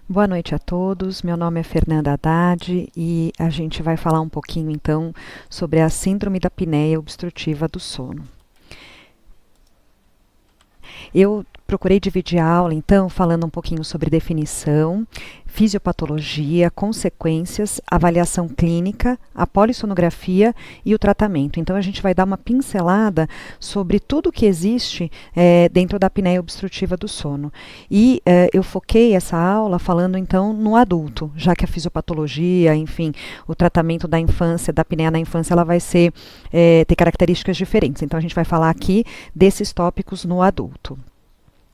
Boa noite a todos, meu nome é Fernanda Haddad e a gente vai falar um pouquinho então sobre a síndrome da apneia obstrutiva do sono. Eu procurei dividir a aula, então, falando um pouquinho sobre definição, fisiopatologia, consequências, avaliação clínica, a polissonografia e o tratamento. Então, a gente vai dar uma pincelada sobre tudo que existe dentro da apneia obstrutiva do sono. E eu foquei essa aula falando, então, no adulto, já que a fisiopatologia, enfim, o tratamento da infância, da apneia na infância, ela vai ser, ter características diferentes. Então, a gente vai falar aqui desses tópicos no adulto.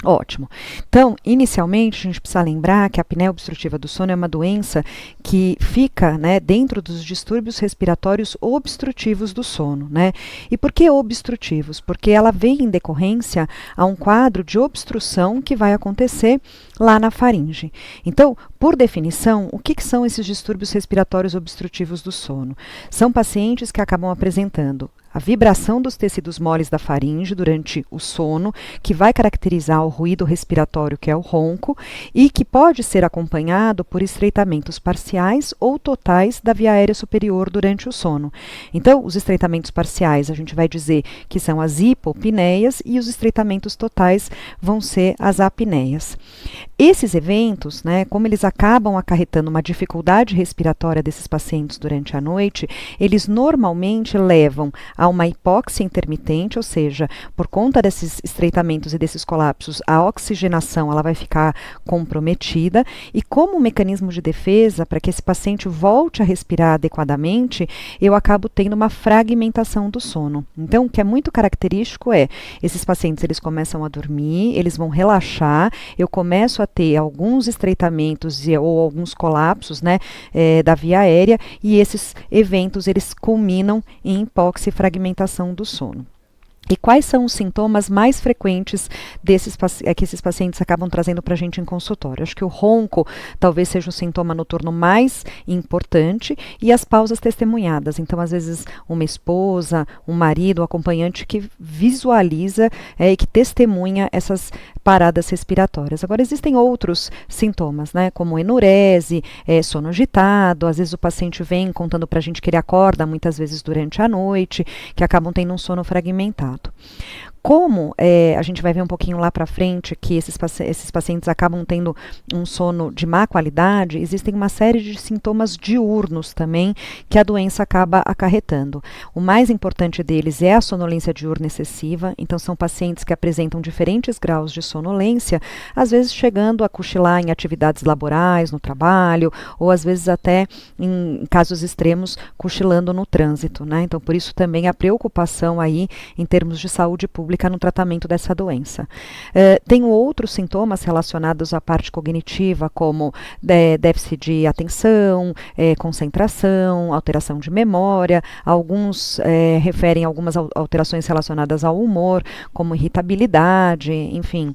Ótimo. Então, inicialmente, a gente precisa lembrar que a apneia obstrutiva do sono é uma doença que fica, né, dentro dos distúrbios respiratórios obstrutivos do sono, né? E por que obstrutivos? Porque ela vem em decorrência a um quadro de obstrução que vai acontecer lá na faringe. Então, por definição, o que são esses distúrbios respiratórios obstrutivos do sono? São pacientes que acabam apresentando a vibração dos tecidos moles da faringe durante o sono, que vai caracterizar o ruído respiratório, que é o ronco, e que pode ser acompanhado por estreitamentos parciais ou totais da via aérea superior durante o sono. Então, os estreitamentos parciais a gente vai dizer que são as hipopneias e os estreitamentos totais vão ser as apneias. Esses eventos, né, como eles acabam acarretando uma dificuldade respiratória desses pacientes durante a noite, eles normalmente levam a uma hipóxia intermitente, ou seja, por conta desses estreitamentos e desses colapsos, a oxigenação ela vai ficar comprometida e como mecanismo de defesa, para que esse paciente volte a respirar adequadamente, eu acabo tendo uma fragmentação do sono. Então, o que é muito característico é, esses pacientes eles começam a dormir, eles vão relaxar, eu começo a ter alguns estreitamentos ou alguns colapsos, né, da via aérea e esses eventos eles culminam em hipóxia e fragmentação do sono. E quais são os sintomas mais frequentes que esses pacientes acabam trazendo para a gente em consultório? Acho que o ronco talvez seja o sintoma noturno mais importante e as pausas testemunhadas. Então, às vezes, uma esposa, um marido, um acompanhante que visualiza e que testemunha essas paradas respiratórias. Agora, existem outros sintomas, né, como enurese, sono agitado, às vezes o paciente vem contando para a gente que ele acorda muitas vezes durante a noite, que acabam tendo um sono fragmentado. Como a gente vai ver um pouquinho lá para frente que esses pacientes acabam tendo um sono de má qualidade, existem uma série de sintomas diurnos também que a doença acaba acarretando. O mais importante deles é a sonolência diurna excessiva, então são pacientes que apresentam diferentes graus de sonolência, às vezes chegando a cochilar em atividades laborais, no trabalho, ou às vezes até, em casos extremos, cochilando no trânsito, né? Então, por isso também a preocupação aí em termos de saúde pública no tratamento dessa doença. Tem outros sintomas relacionados à parte cognitiva, como déficit de atenção, concentração, alteração de memória, alguns referem a algumas alterações relacionadas ao humor, como irritabilidade, enfim.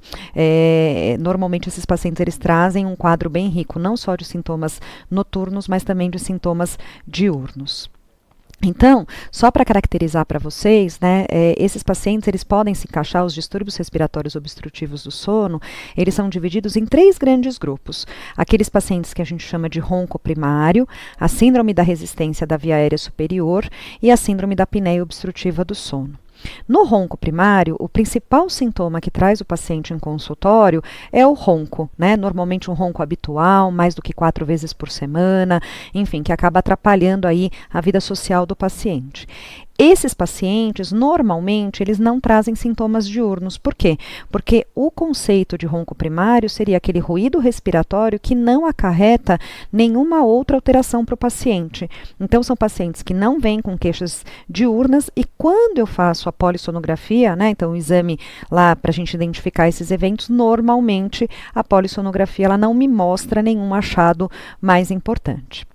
Normalmente esses pacientes eles trazem um quadro bem rico, não só de sintomas noturnos, mas também de sintomas diurnos. Então, só para caracterizar para vocês, né, esses pacientes eles podem se encaixar, os distúrbios respiratórios obstrutivos do sono, eles são divididos em 3 grandes grupos. Aqueles pacientes que a gente chama de ronco primário, a síndrome da resistência da via aérea superior e a síndrome da apneia obstrutiva do sono. No ronco primário, o principal sintoma que traz o paciente em consultório é o ronco, né? Normalmente um ronco habitual, mais do que 4 vezes por semana, enfim, que acaba atrapalhando aí a vida social do paciente. Esses pacientes, normalmente, eles não trazem sintomas diurnos. Por quê? Porque o conceito de ronco primário seria aquele ruído respiratório que não acarreta nenhuma outra alteração para o paciente. Então, são pacientes que não vêm com queixas diurnas e quando eu faço a polissonografia, né, então o exame lá para a gente identificar esses eventos, normalmente a polissonografia ela não me mostra nenhum achado mais importante.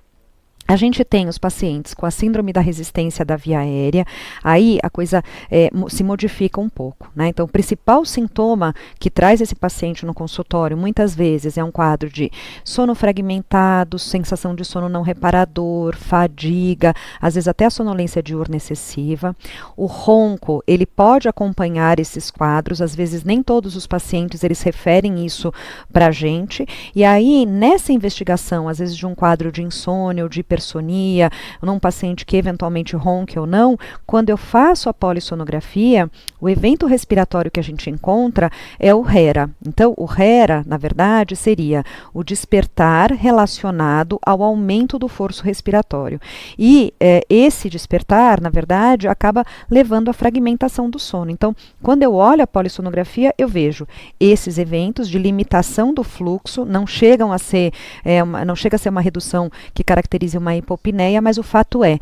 A gente tem os pacientes com a síndrome da resistência da via aérea, aí a coisa se modifica um pouco, né? Então, o principal sintoma que traz esse paciente no consultório, muitas vezes, é um quadro de sono fragmentado, sensação de sono não reparador, fadiga, às vezes até a sonolência diurna excessiva. O ronco, ele pode acompanhar esses quadros, às vezes nem todos os pacientes, eles referem isso para a gente, e aí, nessa investigação, às vezes de um quadro de insônia ou de hipersonia, num paciente que eventualmente ronque ou não, quando eu faço a polissonografia, o evento respiratório que a gente encontra é o HERA. Então, o HERA, na verdade, seria o despertar relacionado ao aumento do fluxo respiratório. E esse despertar, na verdade, acaba levando à fragmentação do sono. Então, quando eu olho a polissonografia, eu vejo esses eventos de limitação do fluxo, não chega a ser uma redução que caracterize uma hipopneia, mas o fato é,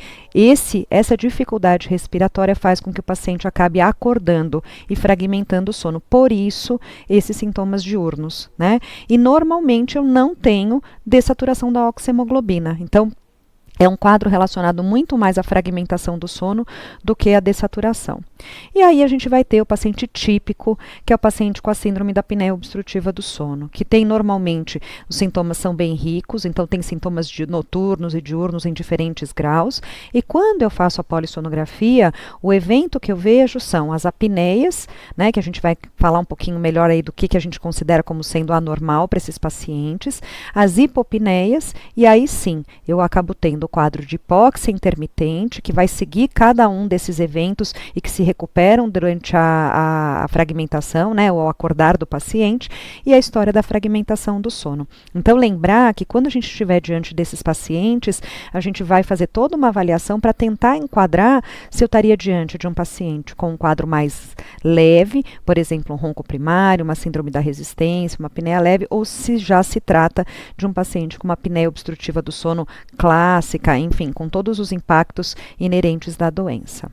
essa dificuldade respiratória faz com que o paciente acabe acordando e fragmentando o sono. Por isso, esses sintomas diurnos, né? E normalmente eu não tenho dessaturação da oxihemoglobina. Então, é um quadro relacionado muito mais à fragmentação do sono do que à dessaturação. E aí a gente vai ter o paciente típico, que é o paciente com a síndrome da apneia obstrutiva do sono, que tem normalmente, os sintomas são bem ricos, então tem sintomas noturnos e diurnos em diferentes graus, e quando eu faço a polissonografia, o evento que eu vejo são as apneias, né, que a gente vai falar um pouquinho melhor aí do que a gente considera como sendo anormal para esses pacientes, as hipopneias, e aí sim, eu acabo tendo quadro de hipóxia intermitente, que vai seguir cada um desses eventos e que se recuperam durante a fragmentação, né, ou ao acordar do paciente, e a história da fragmentação do sono. Então, lembrar que quando a gente estiver diante desses pacientes, a gente vai fazer toda uma avaliação para tentar enquadrar se eu estaria diante de um paciente com um quadro mais leve, por exemplo, um ronco primário, uma síndrome da resistência, uma apneia leve, ou se já se trata de um paciente com uma apneia obstrutiva do sono clássica, enfim, com todos os impactos inerentes da doença.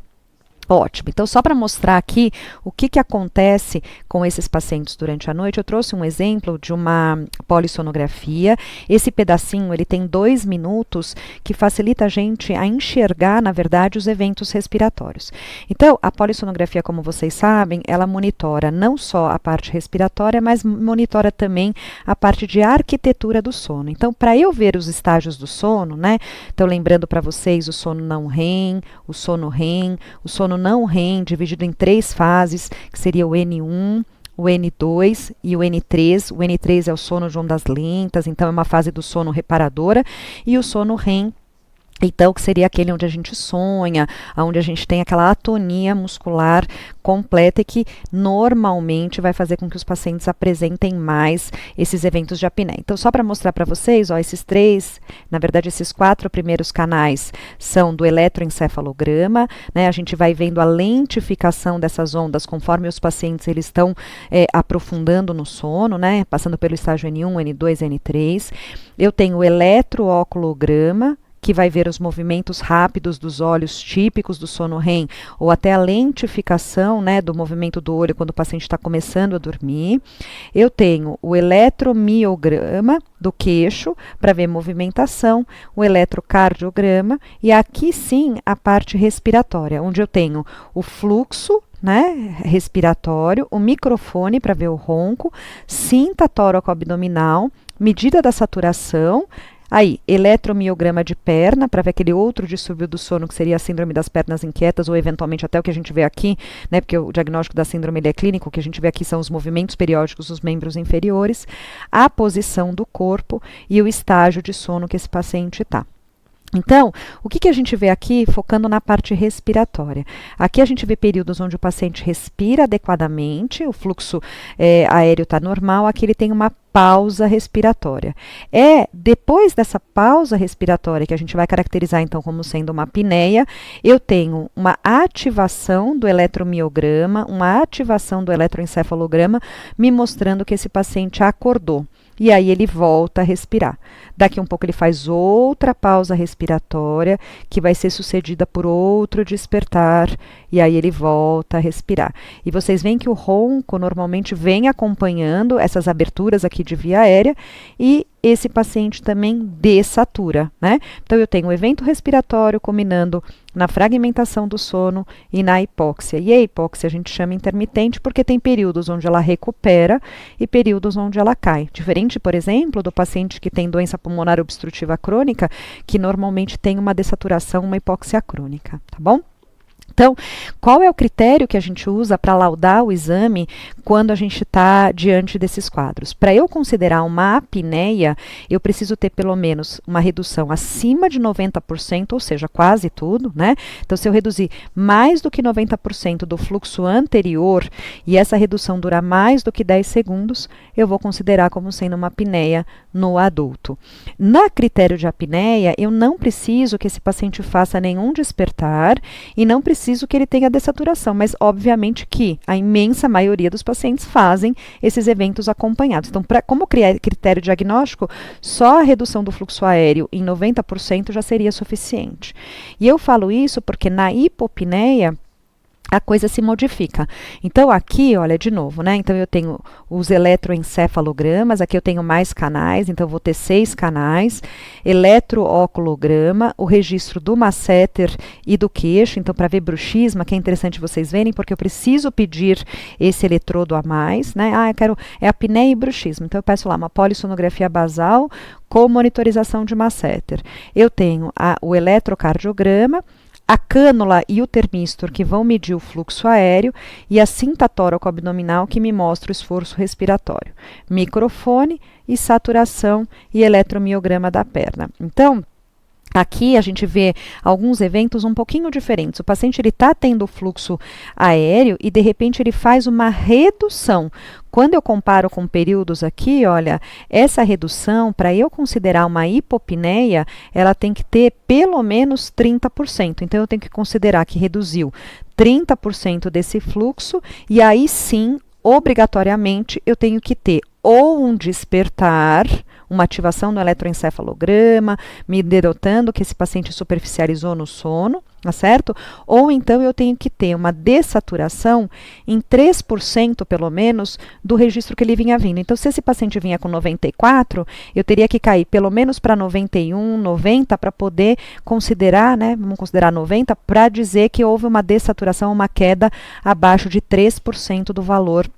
Ótimo. Então, só para mostrar aqui o que acontece com esses pacientes durante a noite, eu trouxe um exemplo de uma polissonografia. Esse pedacinho, ele tem 2 minutos, que facilita a gente a enxergar, na verdade, os eventos respiratórios. Então, a polissonografia, como vocês sabem, ela monitora não só a parte respiratória, mas monitora também a parte de arquitetura do sono. Então, para eu ver os estágios do sono, né? Então, lembrando para vocês o sono não REM, o sono REM, o sono não REM, dividido em 3 fases, que seria o N1, o N2 e o N3. O N3 é o sono de ondas lentas, então é uma fase do sono reparadora, e o sono REM, então, que seria aquele onde a gente sonha, onde a gente tem aquela atonia muscular completa e que normalmente vai fazer com que os pacientes apresentem mais esses eventos de apneia. Então, só para mostrar para vocês, ó, esses 3, na verdade, esses 4 primeiros canais são do eletroencefalograma, né? A gente vai vendo a lentificação dessas ondas conforme os pacientes eles estão aprofundando no sono, né? Passando pelo estágio N1, N2, N3. Eu tenho o eletrooculograma, que vai ver os movimentos rápidos dos olhos típicos do sono REM, ou até a lentificação, né, do movimento do olho quando o paciente está começando a dormir. Eu tenho o eletromiograma do queixo, para ver movimentação, o eletrocardiograma, e aqui sim a parte respiratória, onde eu tenho o fluxo, né, respiratório, o microfone para ver o ronco, cinta tóraco-abdominal, medida da saturação. Aí, eletromiograma de perna, para ver aquele outro distúrbio do sono, que seria a síndrome das pernas inquietas, ou eventualmente até o que a gente vê aqui, né, porque o diagnóstico da síndrome ele é clínico, o que a gente vê aqui são os movimentos periódicos dos membros inferiores, a posição do corpo e o estágio de sono que esse paciente está. Então, o que a gente vê aqui, focando na parte respiratória? Aqui a gente vê períodos onde o paciente respira adequadamente, o fluxo aéreo está normal, aqui ele tem uma pausa respiratória. É depois dessa pausa respiratória, que a gente vai caracterizar então como sendo uma apneia, eu tenho uma ativação do eletromiograma, uma ativação do eletroencefalograma, me mostrando que esse paciente acordou. E aí ele volta a respirar. Daqui um pouco ele faz outra pausa respiratória, que vai ser sucedida por outro despertar, e aí ele volta a respirar. E vocês veem que o ronco normalmente vem acompanhando essas aberturas aqui de via aérea, e esse paciente também dessatura, né? Então, eu tenho o evento respiratório combinando na fragmentação do sono e na hipóxia. E a hipóxia a gente chama intermitente porque tem períodos onde ela recupera e períodos onde ela cai. Diferente, por exemplo, do paciente que tem doença pulmonar obstrutiva crônica, que normalmente tem uma dessaturação, uma hipóxia crônica, tá bom? Então, qual é o critério que a gente usa para laudar o exame quando a gente está diante desses quadros? Para eu considerar uma apneia, eu preciso ter pelo menos uma redução acima de 90%, ou seja, quase tudo, né? Então, se eu reduzir mais do que 90% do fluxo anterior e essa redução durar mais do que 10 segundos, eu vou considerar como sendo uma apneia no adulto. Na critério de apneia, eu não preciso que esse paciente faça nenhum despertar e não preciso que ele tenha dessaturação, mas obviamente que a imensa maioria dos pacientes fazem esses eventos acompanhados. Então, como critério diagnóstico, só a redução do fluxo aéreo em 90% já seria suficiente. E eu falo isso porque na hipopneia, a coisa se modifica. Então, aqui, olha, de novo, né? Então, eu tenho os eletroencefalogramas, aqui eu tenho mais canais, então eu vou ter 6 canais, eletrooculograma, o registro do masseter e do queixo, então, para ver bruxismo, que é interessante vocês verem, porque eu preciso pedir esse eletrodo a mais, né? Ah, eu quero, é apneia e bruxismo, então eu peço lá uma polissonografia basal com monitorização de masseter. Eu tenho o eletrocardiograma, a cânula e o termistor que vão medir o fluxo aéreo e a cinta tóraco-abdominal que me mostra o esforço respiratório. Microfone e saturação e eletromiograma da perna. Então, aqui a gente vê alguns eventos um pouquinho diferentes. O paciente está tendo fluxo aéreo e de repente ele faz uma redução. Quando eu comparo com períodos aqui, olha, essa redução, para eu considerar uma hipopneia, ela tem que ter pelo menos 30%. Então, eu tenho que considerar que reduziu 30% desse fluxo e aí sim, obrigatoriamente, eu tenho que ter ou um despertar, uma ativação do eletroencefalograma, me denotando que esse paciente superficializou no sono, tá certo? Ou então eu tenho que ter uma dessaturação em 3% pelo menos do registro que ele vinha vindo. Então, se esse paciente vinha com 94, eu teria que cair pelo menos para 91, 90 para poder considerar, né? Vamos considerar 90 para dizer que houve uma dessaturação, uma queda abaixo de 3% do valor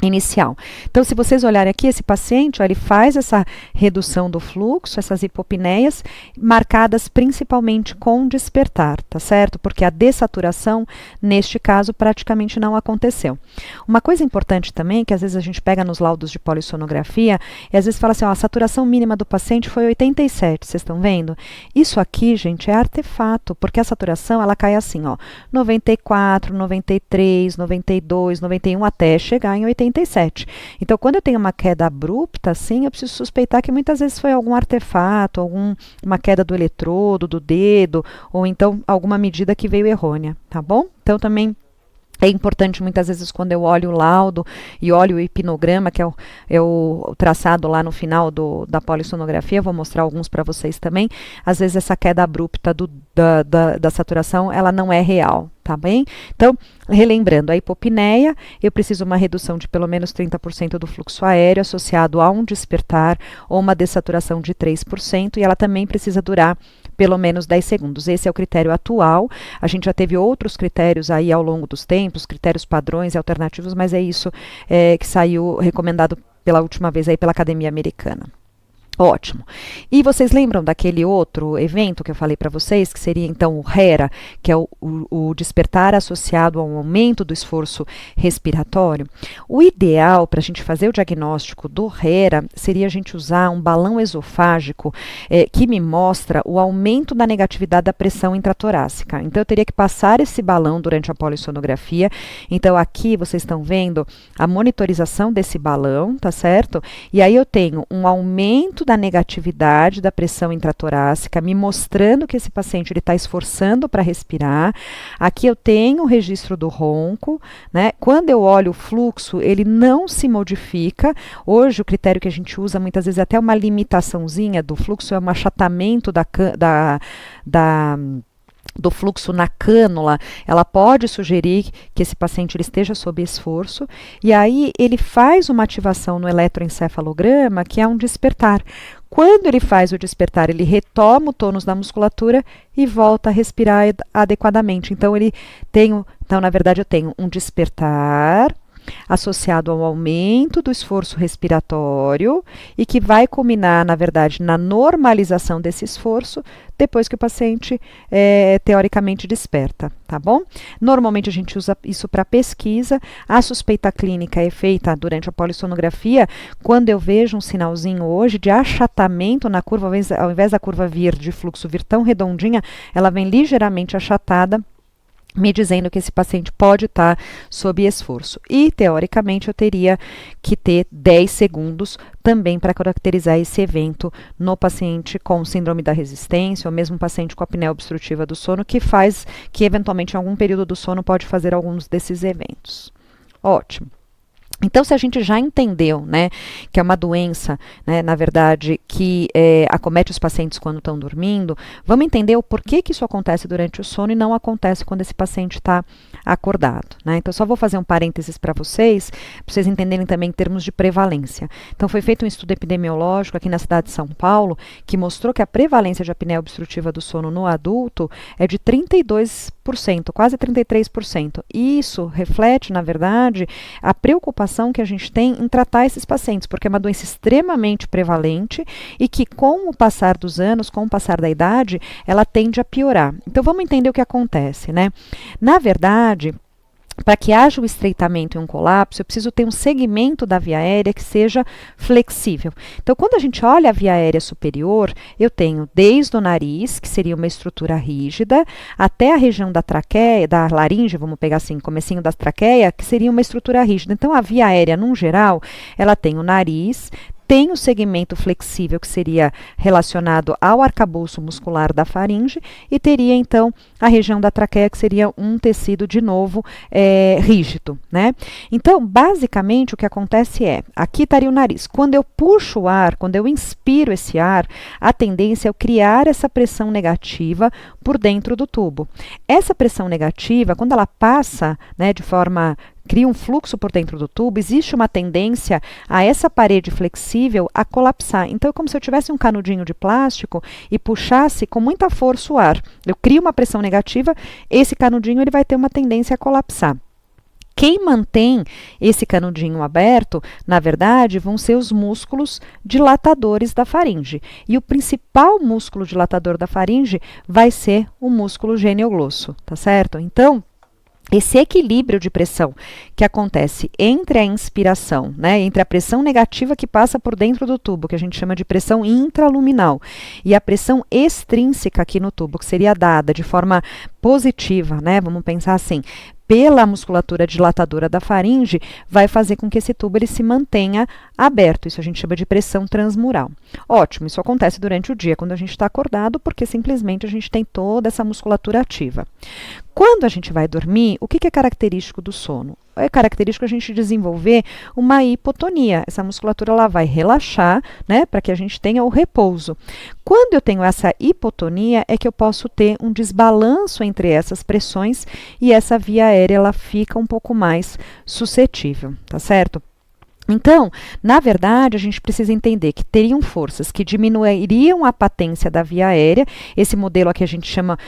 inicial. Então, se vocês olharem aqui, esse paciente, ó, ele faz essa redução do fluxo, essas hipopneias, marcadas principalmente com despertar, tá certo? Porque a dessaturação, neste caso, praticamente não aconteceu. Uma coisa importante também, que às vezes a gente pega nos laudos de polissonografia, e às vezes fala assim, ó, a saturação mínima do paciente foi 87, vocês estão vendo? Isso aqui, gente, é artefato, porque a saturação, ela cai assim, ó, 94, 93, 92, 91, até chegar em 87. Então, quando eu tenho uma queda abrupta, assim, eu preciso suspeitar que muitas vezes foi algum artefato, uma queda do eletrodo, do dedo, ou então alguma medida que veio errônea, tá bom? Então, também é importante, muitas vezes, quando eu olho o laudo e olho o hipnograma, que é o traçado lá no final da polissonografia, vou mostrar alguns para vocês também, às vezes essa queda abrupta da saturação, ela não é real, tá bem? Então, relembrando, a hipopneia, eu preciso uma redução de pelo menos 30% do fluxo aéreo associado a um despertar ou uma dessaturação de 3%, e ela também precisa durar pelo menos 10 segundos. Esse é o critério atual. A gente já teve outros critérios aí ao longo dos tempos, critérios padrões e alternativos, mas é isso que saiu recomendado pela última vez aí pela Academia Americana. Ótimo. E vocês lembram daquele outro evento que eu falei para vocês, que seria então o HERA, que é o despertar associado a um aumento do esforço respiratório? O ideal para a gente fazer o diagnóstico do HERA seria a gente usar um balão esofágico que me mostra o aumento da negatividade da pressão intratorácica. Então, eu teria que passar esse balão durante a polissonografia. Então, aqui vocês estão vendo a monitorização desse balão, tá certo? E aí eu tenho um aumento da negatividade da pressão intratorácica, me mostrando que esse paciente está esforçando para respirar. Aqui eu tenho o registro do ronco, né? Quando eu olho o fluxo, ele não se modifica. Hoje, o critério que a gente usa, muitas vezes, é até uma limitaçãozinha do fluxo, é um achatamento do fluxo na cânula, ela pode sugerir que esse paciente ele esteja sob esforço, e aí ele faz uma ativação no eletroencefalograma, que é um despertar. Quando ele faz o despertar, ele retoma o tônus da musculatura e volta a respirar adequadamente. Então, na verdade, eu tenho um despertar associado ao aumento do esforço respiratório e que vai culminar, na verdade, na normalização desse esforço depois que o paciente teoricamente desperta, tá bom? Normalmente a gente usa isso para pesquisa. A suspeita clínica é feita durante a polissonografia quando eu vejo um sinalzinho hoje de achatamento na curva, ao invés da curva de fluxo vir tão redondinha, ela vem ligeiramente achatada, me dizendo que esse paciente pode estar sob esforço. E, teoricamente, eu teria que ter 10 segundos também para caracterizar esse evento no paciente com síndrome da resistência, ou mesmo paciente com apneia obstrutiva do sono, que eventualmente em algum período do sono pode fazer alguns desses eventos. Ótimo. Então, se a gente já entendeu, né, que é uma doença, né, na verdade, que acomete os pacientes quando estão dormindo, vamos entender o porquê que isso acontece durante o sono e não acontece quando esse paciente está acordado, né? Então, só vou fazer um parênteses para vocês entenderem também em termos de prevalência. Então, foi feito um estudo epidemiológico aqui na cidade de São Paulo, que mostrou que a prevalência de apneia obstrutiva do sono no adulto é de 32%, quase 33%. E isso reflete, na verdade, a preocupação que a gente tem em tratar esses pacientes, porque é uma doença extremamente prevalente e que, com o passar dos anos, com o passar da idade, ela tende a piorar. Então, vamos entender o que acontece, né? Na verdade, para que haja o estreitamento e um colapso, eu preciso ter um segmento da via aérea que seja flexível. Então, quando a gente olha a via aérea superior, eu tenho desde o nariz, que seria uma estrutura rígida, até a região da traqueia, da laringe, vamos pegar assim, comecinho da traqueia, que seria uma estrutura rígida. Então, a via aérea, num geral, ela tem o nariz, tem o segmento flexível, que seria relacionado ao arcabouço muscular da faringe, e teria, então, a região da traqueia, que seria um tecido, de novo, rígido, né? Então, basicamente, o que acontece aqui estaria o nariz. Quando eu puxo o ar, quando eu inspiro esse ar, a tendência é eu criar essa pressão negativa por dentro do tubo. Essa pressão negativa, quando ela passa, né, cria um fluxo por dentro do tubo, existe uma tendência a essa parede flexível a colapsar. Então, é como se eu tivesse um canudinho de plástico e puxasse com muita força o ar. Eu crio uma pressão negativa, esse canudinho ele vai ter uma tendência a colapsar. Quem mantém esse canudinho aberto, na verdade, vão ser os músculos dilatadores da faringe. E o principal músculo dilatador da faringe vai ser o músculo genioglosso, tá certo? Então, esse equilíbrio de pressão que acontece entre a inspiração, né, entre a pressão negativa que passa por dentro do tubo, que a gente chama de pressão intraluminal, e a pressão extrínseca aqui no tubo, que seria dada de forma positiva, né, vamos pensar assim, pela musculatura dilatadora da faringe, vai fazer com que esse tubo ele se mantenha aberto. Isso a gente chama de pressão transmural. Ótimo, isso acontece durante o dia, quando a gente está acordado, porque simplesmente a gente tem toda essa musculatura ativa. Quando a gente vai dormir, o que é característico do sono? É característico a gente desenvolver uma hipotonia. Essa musculatura ela vai relaxar, né, para que a gente tenha o repouso. Quando eu tenho essa hipotonia, é que eu posso ter um desbalanço entre essas pressões e essa via aérea ela fica um pouco mais suscetível, tá certo? Então, na verdade, a gente precisa entender que teriam forças que diminuiriam a patência da via aérea. Esse modelo aqui a gente chama,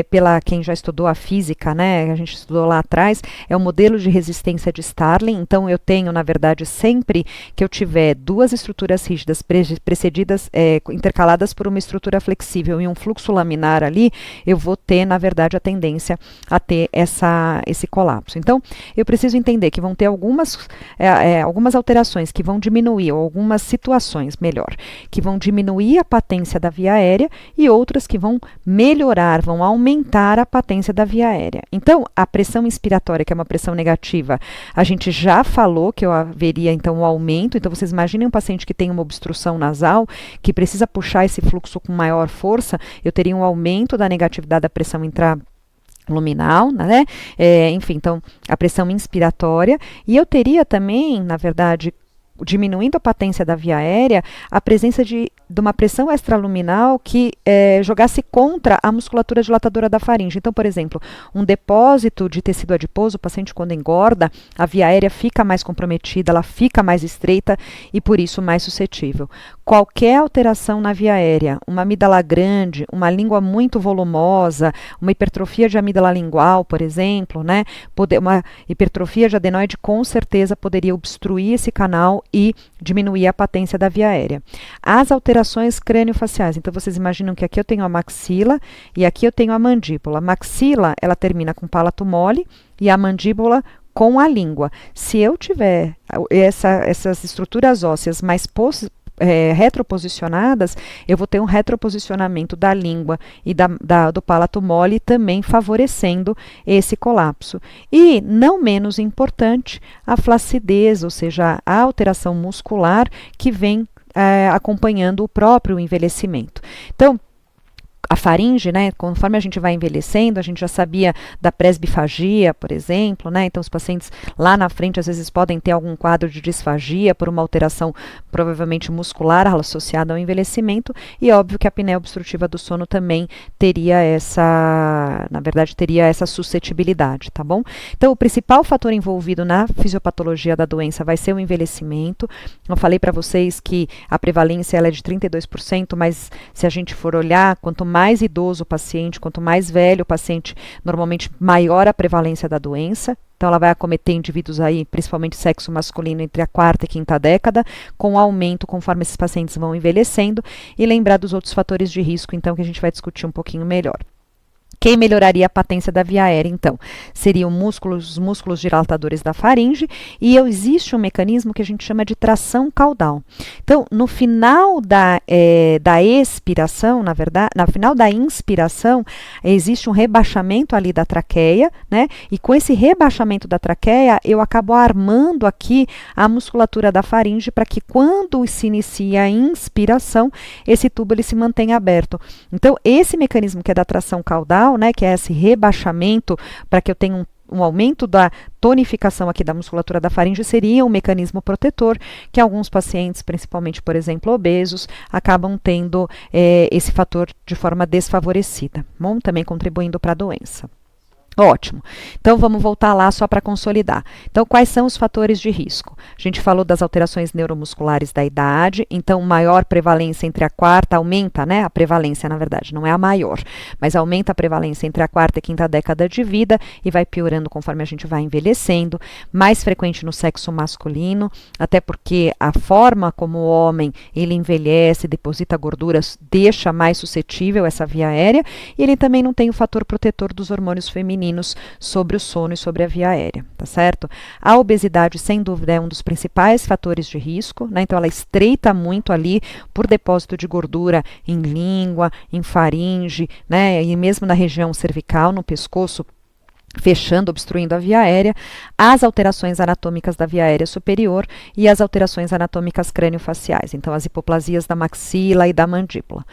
pela quem já estudou a física, né, a gente estudou lá atrás, é o modelo de resistência de Starling. Então, eu tenho, na verdade, sempre que eu tiver duas estruturas rígidas precedidas, intercaladas por uma estrutura flexível e um fluxo laminar ali, eu vou ter, na verdade, a tendência a ter esse colapso. Então, eu preciso entender que vão ter algumas alterações que vão diminuir, ou algumas situações, melhor, que vão diminuir a patência da via aérea e outras que vão melhorar, vão aumentar a patência da via aérea. Então, a pressão inspiratória, que é uma pressão negativa, a gente já falou que haveria, então, um aumento. Então, vocês imaginem um paciente que tem uma obstrução nasal, que precisa puxar esse fluxo com maior força, eu teria um aumento da negatividade da pressão luminal, né? Enfim, então, a pressão inspiratória, e eu teria também, na verdade, diminuindo a patência da via aérea, a presença de uma pressão extraluminal que jogasse contra a musculatura dilatadora da faringe. Então, por exemplo, um depósito de tecido adiposo, o paciente quando engorda, a via aérea fica mais comprometida, ela fica mais estreita e por isso mais suscetível. Qualquer alteração na via aérea, uma amígdala grande, uma língua muito volumosa, uma hipertrofia de amígdala lingual, por exemplo, né, uma hipertrofia de adenoide com certeza poderia obstruir esse canal e diminuir a patência da via aérea. As alterações crâniofaciais, então vocês imaginam que aqui eu tenho a maxila e aqui eu tenho a mandíbula. A maxila, ela termina com palato mole e a mandíbula com a língua. Se eu tiver essas estruturas ósseas mais retroposicionadas, eu vou ter um retroposicionamento da língua e do palato mole, também favorecendo esse colapso. E, não menos importante, a flacidez, ou seja, a alteração muscular que vem acompanhando o próprio envelhecimento. Então, a faringe, né, conforme a gente vai envelhecendo, a gente já sabia da presbifagia, por exemplo, né, então os pacientes lá na frente às vezes podem ter algum quadro de disfagia por uma alteração provavelmente muscular associada ao envelhecimento, e óbvio que a apneia obstrutiva do sono também teria na verdade teria essa suscetibilidade, tá bom? Então o principal fator envolvido na fisiopatologia da doença vai ser o envelhecimento. Eu falei para vocês que a prevalência ela é de 32%, mas se a gente for olhar, quanto mais idoso o paciente, quanto mais velho o paciente, normalmente maior a prevalência da doença. Então, ela vai acometer indivíduos aí, principalmente sexo masculino, entre a quarta e quinta década, com aumento conforme esses pacientes vão envelhecendo. E lembrar dos outros fatores de risco, então, que a gente vai discutir um pouquinho melhor. Quem melhoraria a patência da via aérea, então? Seriam os músculos dilatadores da faringe, e existe um mecanismo que a gente chama de tração caudal. Então, no final da expiração, na verdade, no final da inspiração, existe um rebaixamento ali da traqueia, né? E com esse rebaixamento da traqueia, eu acabo armando aqui a musculatura da faringe para que quando se inicia a inspiração, esse tubo ele se mantenha aberto. Então, esse mecanismo que é da tração caudal, né, que é esse rebaixamento para que eu tenha um aumento da tonificação aqui da musculatura da faringe, seria um mecanismo protetor que alguns pacientes, principalmente, por exemplo, obesos, acabam tendo esse fator de forma desfavorecida, bom? Também contribuindo para a doença. Ótimo. Então, vamos voltar lá só para consolidar. Então, quais são os fatores de risco? A gente falou das alterações neuromusculares da idade, então, maior prevalência entre a quarta, aumenta, né? A prevalência, na verdade, não é a maior, mas aumenta a prevalência entre a quarta e quinta década de vida e vai piorando conforme a gente vai envelhecendo. Mais frequente no sexo masculino, até porque a forma como o homem, ele envelhece, deposita gorduras, deixa mais suscetível essa via aérea, e ele também não tem o fator protetor dos hormônios femininos sobre o sono e sobre a via aérea, tá certo? A obesidade, sem dúvida, é um dos principais fatores de risco, né? Então, ela estreita muito ali por depósito de gordura em língua, em faringe, né? E mesmo na região cervical, no pescoço, fechando, obstruindo a via aérea, as alterações anatômicas da via aérea superior e as alterações anatômicas crâniofaciais, então as hipoplasias da maxila e da mandíbula.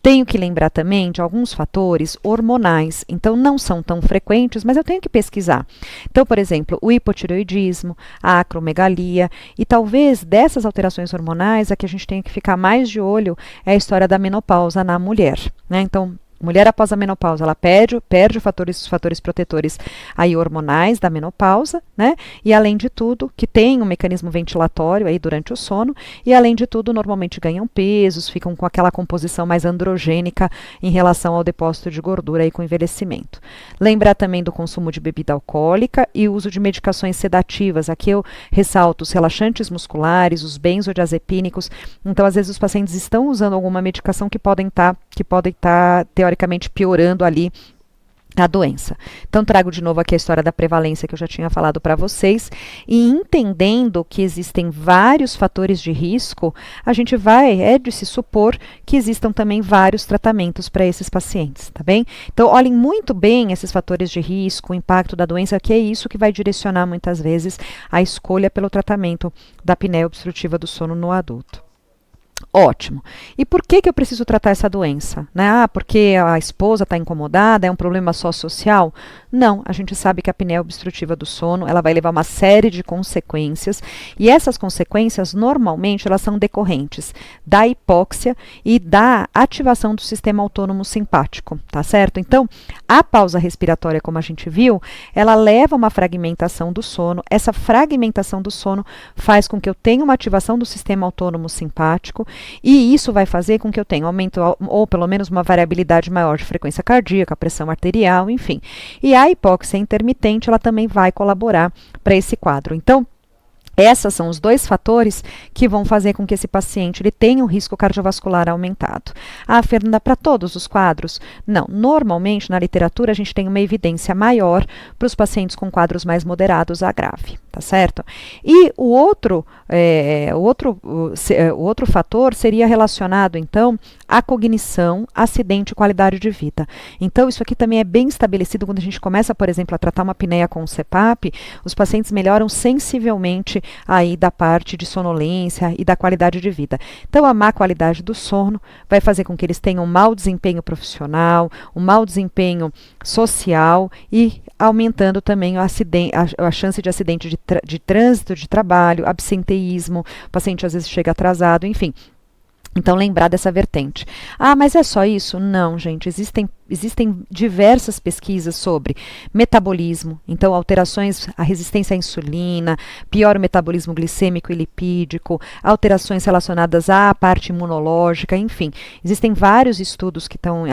Tenho que lembrar também de alguns fatores hormonais, então não são tão frequentes, mas eu tenho que pesquisar. Então, por exemplo, o hipotireoidismo, a acromegalia, e talvez dessas alterações hormonais, a que a gente tem que ficar mais de olho é a história da menopausa na mulher, né? Então, mulher após a menopausa, ela perde os fatores protetores aí hormonais da menopausa, né? E além de tudo, que tem um mecanismo ventilatório aí durante o sono, e além de tudo, normalmente ganham pesos, ficam com aquela composição mais androgênica em relação ao depósito de gordura aí com o envelhecimento. Lembrar também do consumo de bebida alcoólica e o uso de medicações sedativas. Aqui eu ressalto os relaxantes musculares, os benzodiazepínicos. Então, às vezes, os pacientes estão usando alguma medicação que podem estar teoricamente piorando ali a doença. Então, trago de novo aqui a história da prevalência que eu já tinha falado para vocês, e entendendo que existem vários fatores de risco, a gente é de se supor que existam também vários tratamentos para esses pacientes, tá bem? Então, olhem muito bem esses fatores de risco, o impacto da doença, que é isso que vai direcionar muitas vezes a escolha pelo tratamento da apneia obstrutiva do sono no adulto. Ótimo. E por que eu preciso tratar essa doença? Né? Ah, porque a esposa está incomodada, é um problema só social? Não, a gente sabe que a apneia obstrutiva do sono, ela vai levar uma série de consequências, e essas consequências, normalmente, elas são decorrentes da hipóxia e da ativação do sistema autônomo simpático, tá certo? Então, a pausa respiratória, como a gente viu, ela leva a uma fragmentação do sono. Essa fragmentação do sono faz com que eu tenha uma ativação do sistema autônomo simpático, e isso vai fazer com que eu tenha um aumento, ou pelo menos uma variabilidade maior de frequência cardíaca, pressão arterial, enfim. E a hipóxia intermitente, ela também vai colaborar para esse quadro. Então, esses são os dois fatores que vão fazer com que esse paciente ele tenha um risco cardiovascular aumentado. Ah, Fernanda, para todos os quadros? Não. Normalmente, na literatura, a gente tem uma evidência maior para os pacientes com quadros mais moderados a grave, tá certo? E o outro fator seria relacionado, então, à cognição, acidente e qualidade de vida. Então, isso aqui também é bem estabelecido quando a gente começa, por exemplo, a tratar uma apneia com o CPAP, os pacientes melhoram sensivelmente aí da parte de sonolência e da qualidade de vida. Então, a má qualidade do sono vai fazer com que eles tenham um mau desempenho profissional, um mau desempenho social e aumentando também a chance de acidente de trânsito, de trabalho, absenteísmo, o paciente às vezes chega atrasado, enfim. Então, lembrar dessa vertente. Ah, mas é só isso? Não, gente. Existem diversas pesquisas sobre metabolismo, então alterações, a resistência à insulina, pior o metabolismo glicêmico e lipídico, alterações relacionadas à parte imunológica, enfim. Existem vários estudos que estão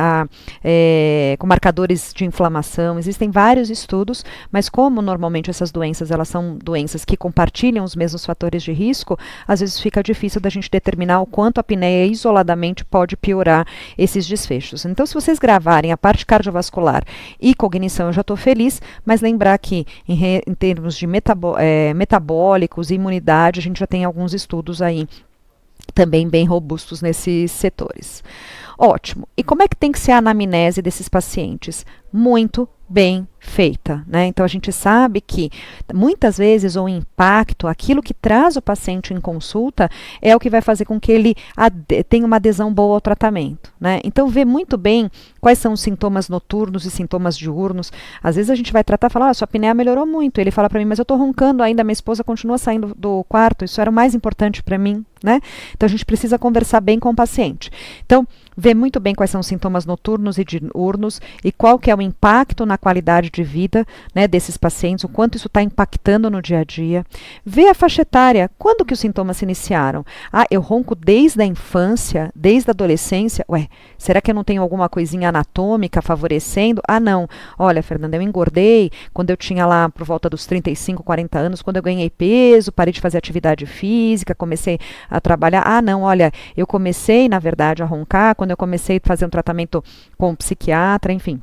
com marcadores de inflamação, existem vários estudos, mas como normalmente essas doenças, elas são doenças que compartilham os mesmos fatores de risco, às vezes fica difícil da gente determinar o quanto a apneia isoladamente pode piorar esses desfechos. Então, se vocês gravarem a parte cardiovascular e cognição, eu já estou feliz, mas lembrar que em termos de metabólicos e imunidade, a gente já tem alguns estudos aí também bem robustos nesses setores. Ótimo. E como é que tem que ser a anamnese desses pacientes? Muito bem feita, né? Então, a gente sabe que muitas vezes o impacto, aquilo que traz o paciente em consulta, é o que vai fazer com que ele tenha uma adesão boa ao tratamento, né? Então, ver muito bem quais são os sintomas noturnos e sintomas diurnos. Às vezes a gente vai tratar e falar, sua apneia melhorou muito. Ele fala para mim, mas eu estou roncando ainda, minha esposa continua saindo do quarto, isso era o mais importante para mim, né? Então, a gente precisa conversar bem com o paciente. Então, ver muito bem quais são os sintomas noturnos e diurnos e qual que é o impacto na qualidade de vida, né, desses pacientes, o quanto isso está impactando no dia a dia. Ver a faixa etária, quando que os sintomas se iniciaram? Ah, eu ronco desde a infância, desde a adolescência? Ué, será que eu não tenho alguma coisinha anatômica favorecendo? Ah, não. Olha, Fernanda, eu engordei quando eu tinha lá por volta dos 35, 40 anos, quando eu ganhei peso, parei de fazer atividade física, comecei a trabalhar. Ah, não, olha, eu comecei, na verdade, a roncar quando eu comecei a fazer um tratamento com um psiquiatra, enfim.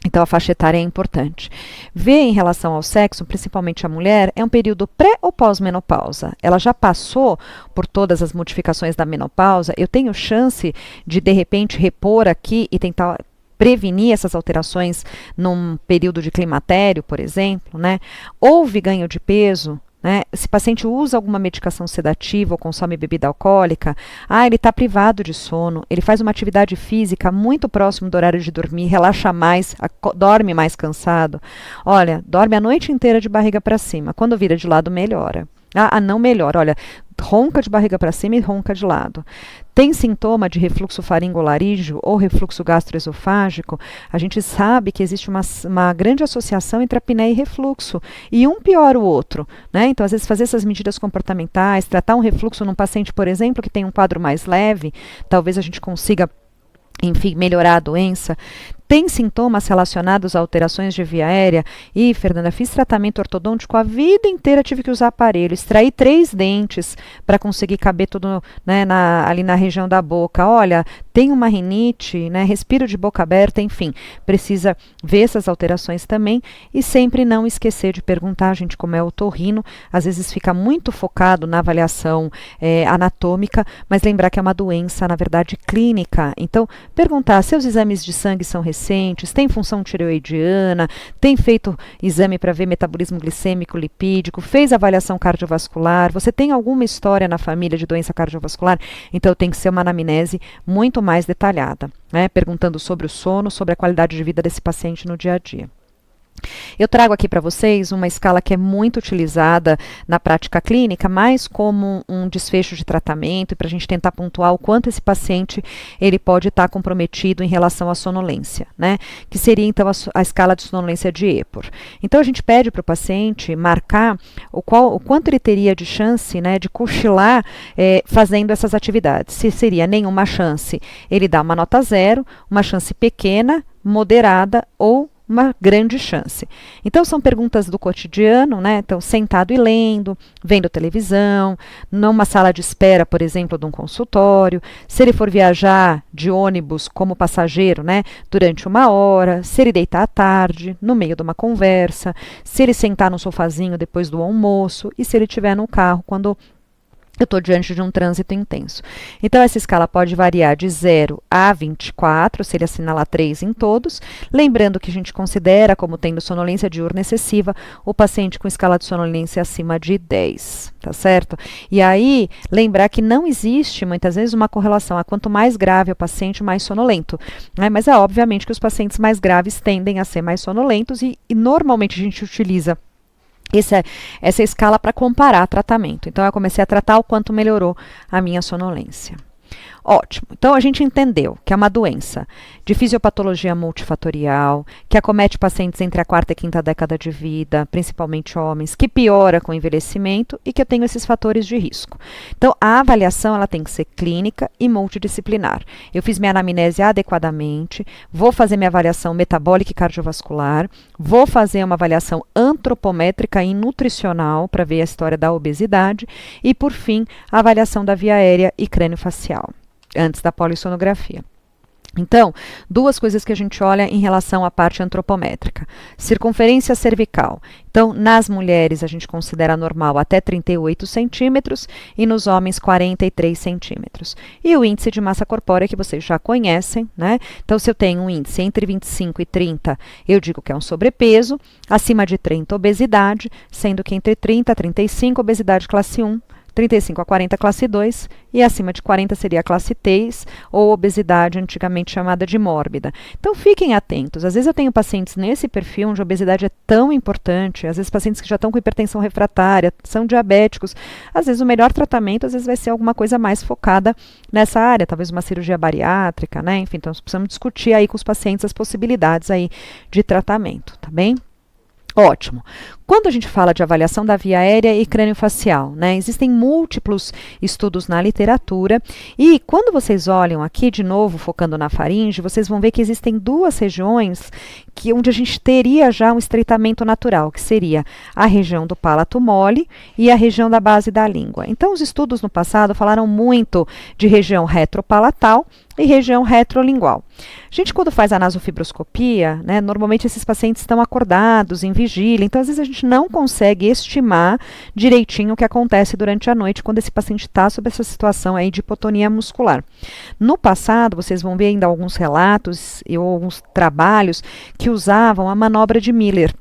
Então, a faixa etária é importante. Ver em relação ao sexo, principalmente a mulher, é um período pré ou pós-menopausa. Ela já passou por todas as modificações da menopausa, eu tenho chance de repente, repor aqui e tentar prevenir essas alterações num período de climatério, por exemplo, né? Houve ganho de peso, né? Se o paciente usa alguma medicação sedativa ou consome bebida alcoólica, ele está privado de sono, ele faz uma atividade física muito próximo do horário de dormir, relaxa mais, dorme mais cansado. Olha, dorme a noite inteira de barriga para cima. Quando vira de lado, melhora. Não melhora. Olha, ronca de barriga para cima e ronca de lado. Tem sintoma de refluxo faringolaríngeo ou refluxo gastroesofágico? A gente sabe que existe uma grande associação entre apneia e refluxo, e um piora o outro, né? Então, às vezes, fazer essas medidas comportamentais, tratar um refluxo num paciente, por exemplo, que tem um quadro mais leve, talvez a gente consiga, enfim, melhorar a doença. Tem sintomas relacionados a alterações de via aérea? Fernanda, fiz tratamento ortodôntico a vida inteira, tive que usar aparelho, extraí 3 dentes para conseguir caber tudo, né, ali na região da boca. Olha, tem uma rinite, né, respiro de boca aberta, enfim, precisa ver essas alterações também e sempre não esquecer de perguntar, gente, como é o otorrino, às vezes fica muito focado na avaliação anatômica, mas lembrar que é uma doença, na verdade, clínica. Então, perguntar, seus exames de sangue são recentes, tem função tireoidiana, tem feito exame para ver metabolismo glicêmico, lipídico, fez avaliação cardiovascular, você tem alguma história na família de doença cardiovascular? Então, tem que ser uma anamnese muito mais detalhada, né? Perguntando sobre o sono, sobre a qualidade de vida desse paciente no dia a dia. Eu trago aqui para vocês uma escala que é muito utilizada na prática clínica, mais como um desfecho de tratamento e para a gente tentar pontuar o quanto esse paciente ele pode estar comprometido em relação à sonolência, né? Que seria então a escala de sonolência de Epworth. Então a gente pede para o paciente marcar o quanto ele teria de chance, né, de cochilar fazendo essas atividades. Se seria nenhuma chance, ele dá uma nota 0, uma chance pequena, moderada ou uma grande chance. Então, são perguntas do cotidiano, né? Então, sentado e lendo, vendo televisão, numa sala de espera, por exemplo, de um consultório, se ele for viajar de ônibus como passageiro, né? Durante 1 hora, se ele deitar à tarde, no meio de uma conversa, se ele sentar no sofazinho depois do almoço e se ele estiver no carro quando eu estou diante de um trânsito intenso. Então, essa escala pode variar de 0 a 24, se ele assinalar 3 em todos. Lembrando que a gente considera como tendo sonolência diurna excessiva o paciente com escala de sonolência acima de 10, tá certo? E aí, lembrar que não existe, muitas vezes, uma correlação a quanto mais grave é o paciente, mais sonolento, né? Mas é obviamente que os pacientes mais graves tendem a ser mais sonolentos e normalmente a gente utiliza essa escala para comparar tratamento. Então, eu comecei a tratar o quanto melhorou a minha sonolência. Ótimo. Então, a gente entendeu que é uma doença de fisiopatologia multifatorial, que acomete pacientes entre a 4ª e 5ª década de vida, principalmente homens, que piora com o envelhecimento e que eu tenho esses fatores de risco. Então, a avaliação ela tem que ser clínica e multidisciplinar. Eu fiz minha anamnese adequadamente, vou fazer minha avaliação metabólica e cardiovascular, vou fazer uma avaliação antropométrica e nutricional para ver a história da obesidade e, por fim, a avaliação da via aérea e crâniofacial, antes da polissonografia. Então, 2 coisas que a gente olha em relação à parte antropométrica. Circunferência cervical. Então, nas mulheres, a gente considera normal até 38 centímetros e nos homens 43 centímetros. E o índice de massa corpórea que vocês já conhecem, né? Então, se eu tenho um índice entre 25 e 30, eu digo que é um sobrepeso, acima de 30, obesidade, sendo que entre 30 e 35, obesidade classe 1, 35 a 40, classe 2, e acima de 40 seria a classe 3, ou obesidade antigamente chamada de mórbida. Então, fiquem atentos. Às vezes eu tenho pacientes nesse perfil onde a obesidade é tão importante, às vezes pacientes que já estão com hipertensão refratária, são diabéticos. Às vezes o melhor tratamento, às vezes vai ser alguma coisa mais focada nessa área, talvez uma cirurgia bariátrica, né? Enfim, então precisamos discutir aí com os pacientes as possibilidades aí de tratamento, tá bem? Ótimo. Quando a gente fala de avaliação da via aérea e crâniofacial, né, existem múltiplos estudos na literatura e quando vocês olham aqui, de novo, focando na faringe, vocês vão ver que existem 2 regiões onde a gente teria já um estreitamento natural, que seria a região do palato mole e a região da base da língua. Então, os estudos no passado falaram muito de região retropalatal e região retrolingual. A gente, quando faz a nasofibroscopia, né, normalmente esses pacientes estão acordados, em vigília, então às vezes a gente não consegue estimar direitinho o que acontece durante a noite quando esse paciente está sob essa situação aí de hipotonia muscular. No passado, vocês vão ver ainda alguns relatos e alguns trabalhos que usavam a manobra de Miller.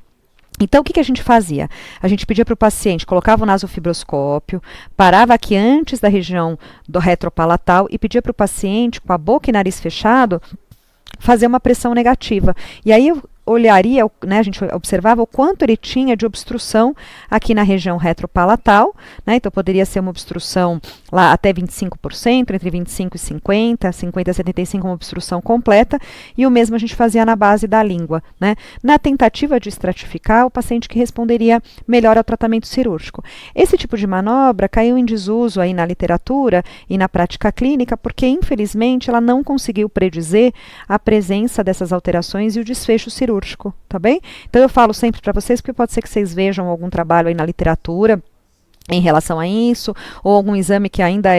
Então, o que a gente fazia? A gente pedia para o paciente, colocava o nasofibroscópio, parava aqui antes da região do retropalatal e pedia para o paciente, com a boca e nariz fechado, fazer uma pressão negativa. E aí eu olharia, né, a gente observava o quanto ele tinha de obstrução aqui na região retropalatal, né, então poderia ser uma obstrução lá até 25%, entre 25 e 50, 50 a 75 uma obstrução completa, e o mesmo a gente fazia na base da língua, né. Na tentativa de estratificar, o paciente que responderia melhor ao tratamento cirúrgico. Esse tipo de manobra caiu em desuso aí na literatura e na prática clínica, porque infelizmente ela não conseguiu predizer a presença dessas alterações e o desfecho cirúrgico. Tá bem? Então eu falo sempre para vocês, porque pode ser que vocês vejam algum trabalho aí na literatura em relação a isso, ou algum exame que ainda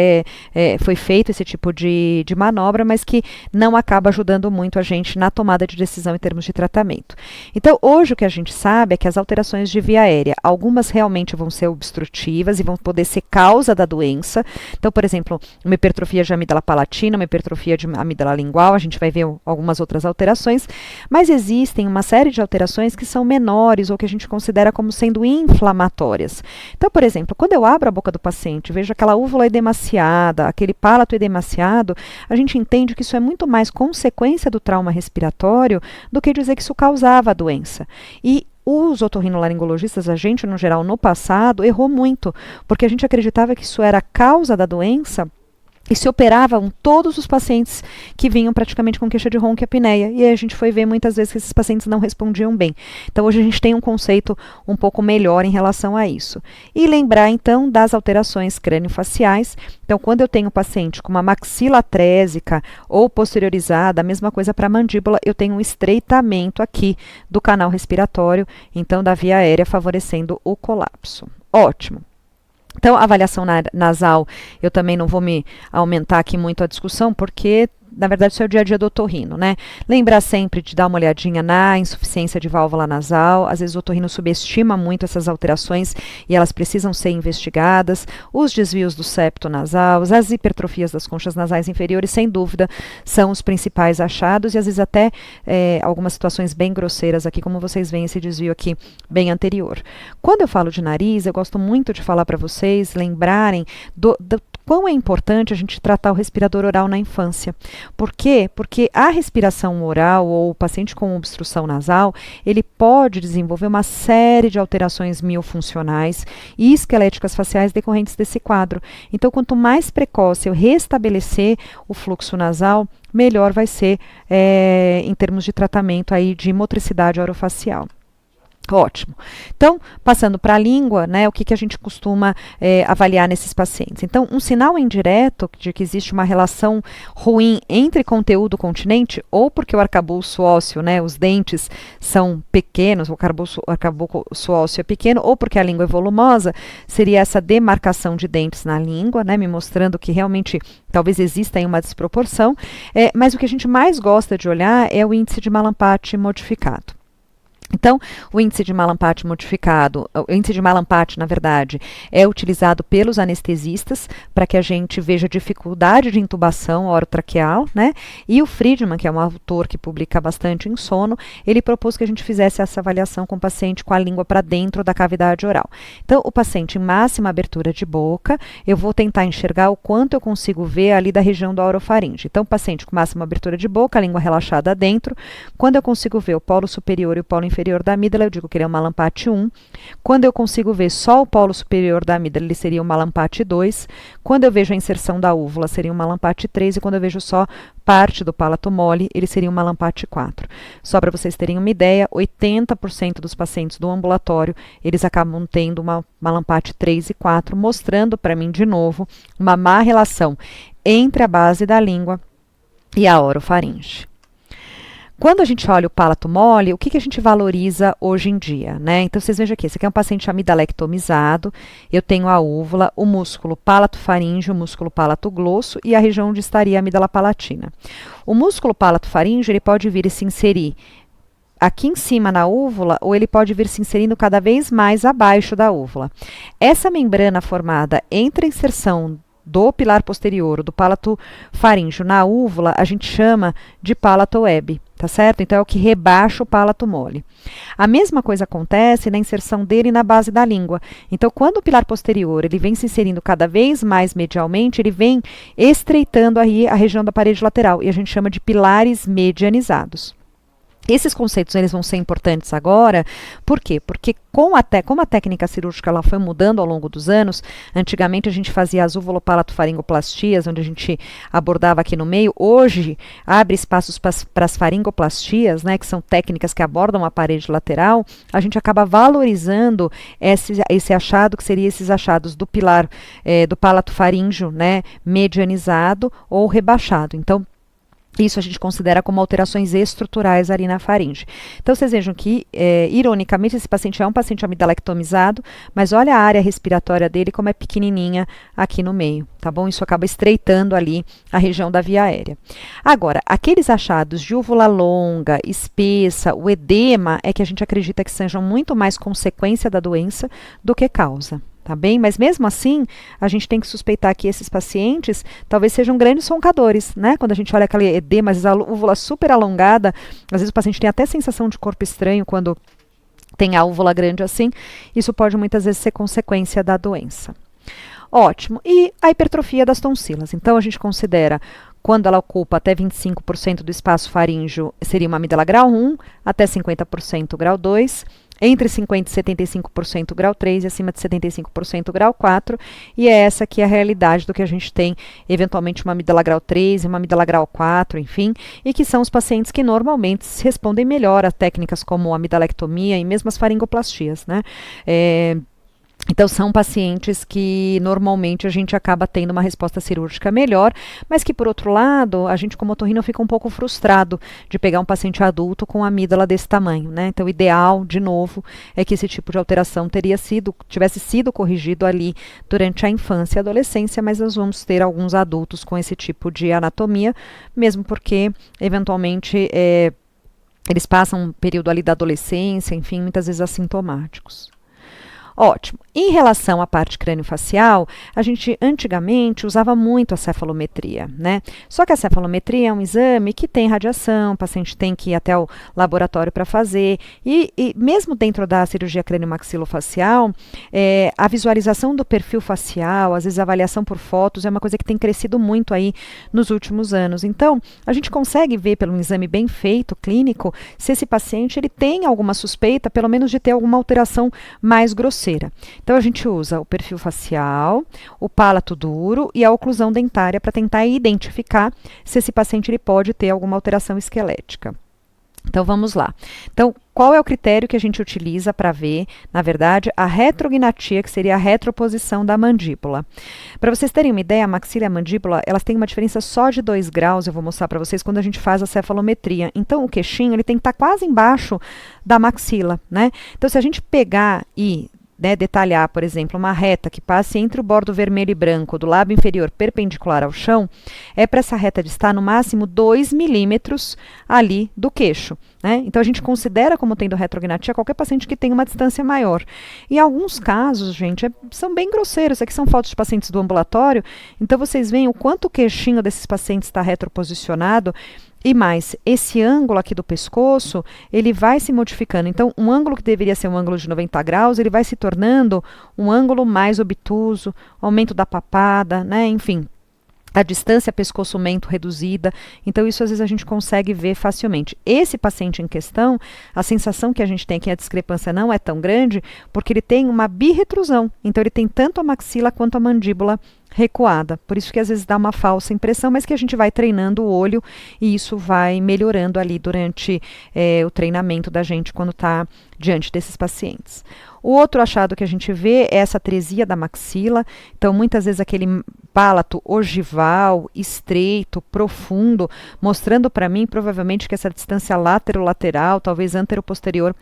foi feito esse tipo de manobra, mas que não acaba ajudando muito a gente na tomada de decisão em termos de tratamento. Então, hoje o que a gente sabe é que as alterações de via aérea, algumas realmente vão ser obstrutivas e vão poder ser causa da doença. Então, por exemplo, uma hipertrofia de amígdala palatina, uma hipertrofia de amígdala lingual, a gente vai ver algumas outras alterações, mas existem uma série de alterações que são menores ou que a gente considera como sendo inflamatórias. Então, por exemplo, quando eu abro a boca do paciente, vejo aquela úvula edemaciada, aquele palato edemaciado, a gente entende que isso é muito mais consequência do trauma respiratório do que dizer que isso causava a doença. E os otorrinolaringologistas, a gente no geral no passado, errou muito, porque a gente acreditava que isso era a causa da doença e se operavam todos os pacientes que vinham praticamente com queixa de ronco e apneia. E aí a gente foi ver muitas vezes que esses pacientes não respondiam bem. Então hoje a gente tem um conceito um pouco melhor em relação a isso. E lembrar então das alterações crâniofaciais. Então quando eu tenho um paciente com uma maxila trésica ou posteriorizada, a mesma coisa para a mandíbula, eu tenho um estreitamento aqui do canal respiratório, então da via aérea favorecendo o colapso. Ótimo. Então, a avaliação nasal, eu também não vou me aumentar aqui muito a discussão, porque, na verdade, isso é o dia a dia do otorrino, né? Lembrar sempre de dar uma olhadinha na insuficiência de válvula nasal. Às vezes o otorrino subestima muito essas alterações e elas precisam ser investigadas. Os desvios do septo nasal, as hipertrofias das conchas nasais inferiores, sem dúvida, são os principais achados e às vezes até algumas situações bem grosseiras aqui, como vocês veem esse desvio aqui bem anterior. Quando eu falo de nariz, eu gosto muito de falar para vocês lembrarem do quão é importante a gente tratar o respirador oral na infância. Por quê? Porque a respiração oral ou o paciente com obstrução nasal, ele pode desenvolver uma série de alterações miofuncionais e esqueléticas faciais decorrentes desse quadro. Então, quanto mais precoce eu restabelecer o fluxo nasal, melhor vai ser em termos de tratamento aí de motricidade orofacial. Ótimo. Então, passando para a língua, né, o que a gente costuma avaliar nesses pacientes? Então, um sinal indireto de que existe uma relação ruim entre conteúdo continente, ou porque o arcabouço ósseo, né, os dentes são pequenos, o arcabouço ósseo é pequeno, ou porque a língua é volumosa, seria essa demarcação de dentes na língua, né, me mostrando que realmente talvez exista aí uma desproporção, mas o que a gente mais gosta de olhar é o índice de Mallampati modificado. Então, o índice de Mallampati modificado, o índice de Mallampati, na verdade, é utilizado pelos anestesistas para que a gente veja dificuldade de intubação orotraqueal, né? E o Friedman, que é um autor que publica bastante em sono, ele propôs que a gente fizesse essa avaliação com o paciente com a língua para dentro da cavidade oral. Então, o paciente em máxima abertura de boca, eu vou tentar enxergar o quanto eu consigo ver ali da região da orofaringe. Então, o paciente com máxima abertura de boca, a língua relaxada dentro, quando eu consigo ver o polo superior e o polo inferior da amígdala, eu digo que ele é um Mallampati 1. Quando eu consigo ver só o polo superior da amígdala, ele seria um Mallampati 2. Quando eu vejo a inserção da úvula, seria um Mallampati 3. E quando eu vejo só parte do palato mole, ele seria um Mallampati 4. Só para vocês terem uma ideia, 80% dos pacientes do ambulatório, eles acabam tendo uma Mallampati 3 e 4, mostrando para mim, de novo, uma má relação entre a base da língua e a orofaringe. Quando a gente olha o palato mole, o que a gente valoriza hoje em dia, né? Então, vocês vejam aqui, esse aqui é um paciente amidalectomizado, eu tenho a úvula, o músculo palato-faríngeo, o músculo palato-glosso e a região onde estaria a amígdala palatina. O músculo palato-faríngeo, ele pode vir e se inserir aqui em cima na úvula, ou ele pode vir se inserindo cada vez mais abaixo da úvula. Essa membrana formada entre a inserção do pilar posterior, do palato faríngeo na úvula, a gente chama de palato web, tá certo? Então é o que rebaixa o palato mole. A mesma coisa acontece na inserção dele na base da língua. Então, quando o pilar posterior ele vem se inserindo cada vez mais medialmente, ele vem estreitando aí a região da parede lateral, e a gente chama de pilares medianizados. Esses conceitos eles vão ser importantes agora, por quê? Porque como a técnica cirúrgica ela foi mudando ao longo dos anos, antigamente a gente fazia as uvulopalato-faringoplastias, onde a gente abordava aqui no meio, hoje abre espaços para as faringoplastias, né, que são técnicas que abordam a parede lateral, a gente acaba valorizando esse achado, que seria esses achados do pilar do palato faríngeo, né, medianizado ou rebaixado. Então, Isso a gente considera como alterações estruturais ali na faringe. Então, vocês vejam que, ironicamente, esse paciente é um paciente amidalectomizado, mas olha a área respiratória dele como é pequenininha aqui no meio, tá bom? Isso acaba estreitando ali a região da via aérea. Agora, aqueles achados de úvula longa, espessa, o edema, é que a gente acredita que sejam muito mais consequência da doença do que causa. Tá bem? Mas mesmo assim, a gente tem que suspeitar que esses pacientes talvez sejam grandes roncadores, né? Quando a gente olha aquele edema, às vezes a úvula super alongada, às vezes o paciente tem até sensação de corpo estranho quando tem a úvula grande assim. Isso pode muitas vezes ser consequência da doença. Ótimo. E a hipertrofia das tonsilas. Então, a gente considera quando ela ocupa até 25% do espaço faríngeo, seria uma amígdala grau 1, até 50% grau 2, entre 50% e 75% grau 3 e acima de 75% grau 4, e é essa aqui a realidade do que a gente tem, eventualmente uma amígdala grau 3 e uma amígdala grau 4, enfim, e que são os pacientes que normalmente respondem melhor a técnicas como a amidalectomia e mesmo as faringoplastias, né? Então, são pacientes que normalmente a gente acaba tendo uma resposta cirúrgica melhor, mas que, por outro lado, a gente como otorrino fica um pouco frustrado de pegar um paciente adulto com a amígdala desse tamanho, né? Então, o ideal, de novo, é que esse tipo de alteração tivesse sido corrigido ali durante a infância e adolescência, mas nós vamos ter alguns adultos com esse tipo de anatomia, mesmo porque, eventualmente, eles passam um período ali da adolescência, enfim, muitas vezes assintomáticos. Ótimo. Em relação à parte crâniofacial, a gente antigamente usava muito a cefalometria, né? Só que a cefalometria é um exame que tem radiação, o paciente tem que ir até o laboratório para fazer, e mesmo dentro da cirurgia craniomaxilofacial, a visualização do perfil facial, às vezes a avaliação por fotos, é uma coisa que tem crescido muito aí nos últimos anos. Então, a gente consegue ver pelo exame bem feito, clínico, se esse paciente ele tem alguma suspeita, pelo menos de ter alguma alteração mais grosseira. Então, a gente usa o perfil facial, o palato duro e a oclusão dentária para tentar identificar se esse paciente ele pode ter alguma alteração esquelética. Então, vamos lá. Então, qual é o critério que a gente utiliza para ver, na verdade, a retrognatia, que seria a retroposição da mandíbula? Para vocês terem uma ideia, a maxila e a mandíbula, elas têm uma diferença só de 2 graus, eu vou mostrar para vocês, quando a gente faz a cefalometria. Então, o queixinho, ele tem que estar quase embaixo da maxila, né? Então, se a gente pegar e detalhar, por exemplo, uma reta que passe entre o bordo vermelho e branco do lábio inferior perpendicular ao chão, é para essa reta de estar no máximo 2 milímetros ali do queixo, né? Então, a gente considera como tendo retrognatia qualquer paciente que tenha uma distância maior. Em alguns casos, gente, são bem grosseiros. Aqui são fotos de pacientes do ambulatório. Então, vocês veem o quanto o queixinho desses pacientes está retroposicionado. E mais, esse ângulo aqui do pescoço, ele vai se modificando. Então, um ângulo que deveria ser um ângulo de 90 graus, ele vai se tornando um ângulo mais obtuso, aumento da papada, né? Enfim, a distância pescoço-mento reduzida. Então, isso às vezes a gente consegue ver facilmente. Esse paciente em questão, a sensação que a gente tem é que a discrepância não é tão grande, porque ele tem uma birretrusão. Então, ele tem tanto a maxila quanto a mandíbula recuada. Por isso que às vezes dá uma falsa impressão, mas que a gente vai treinando o olho e isso vai melhorando ali durante o treinamento da gente quando está diante desses pacientes. O outro achado que a gente vê é essa atresia da maxila. Então, muitas vezes aquele palato ogival, estreito, profundo, mostrando para mim provavelmente que essa distância lateral, talvez antero-posterior,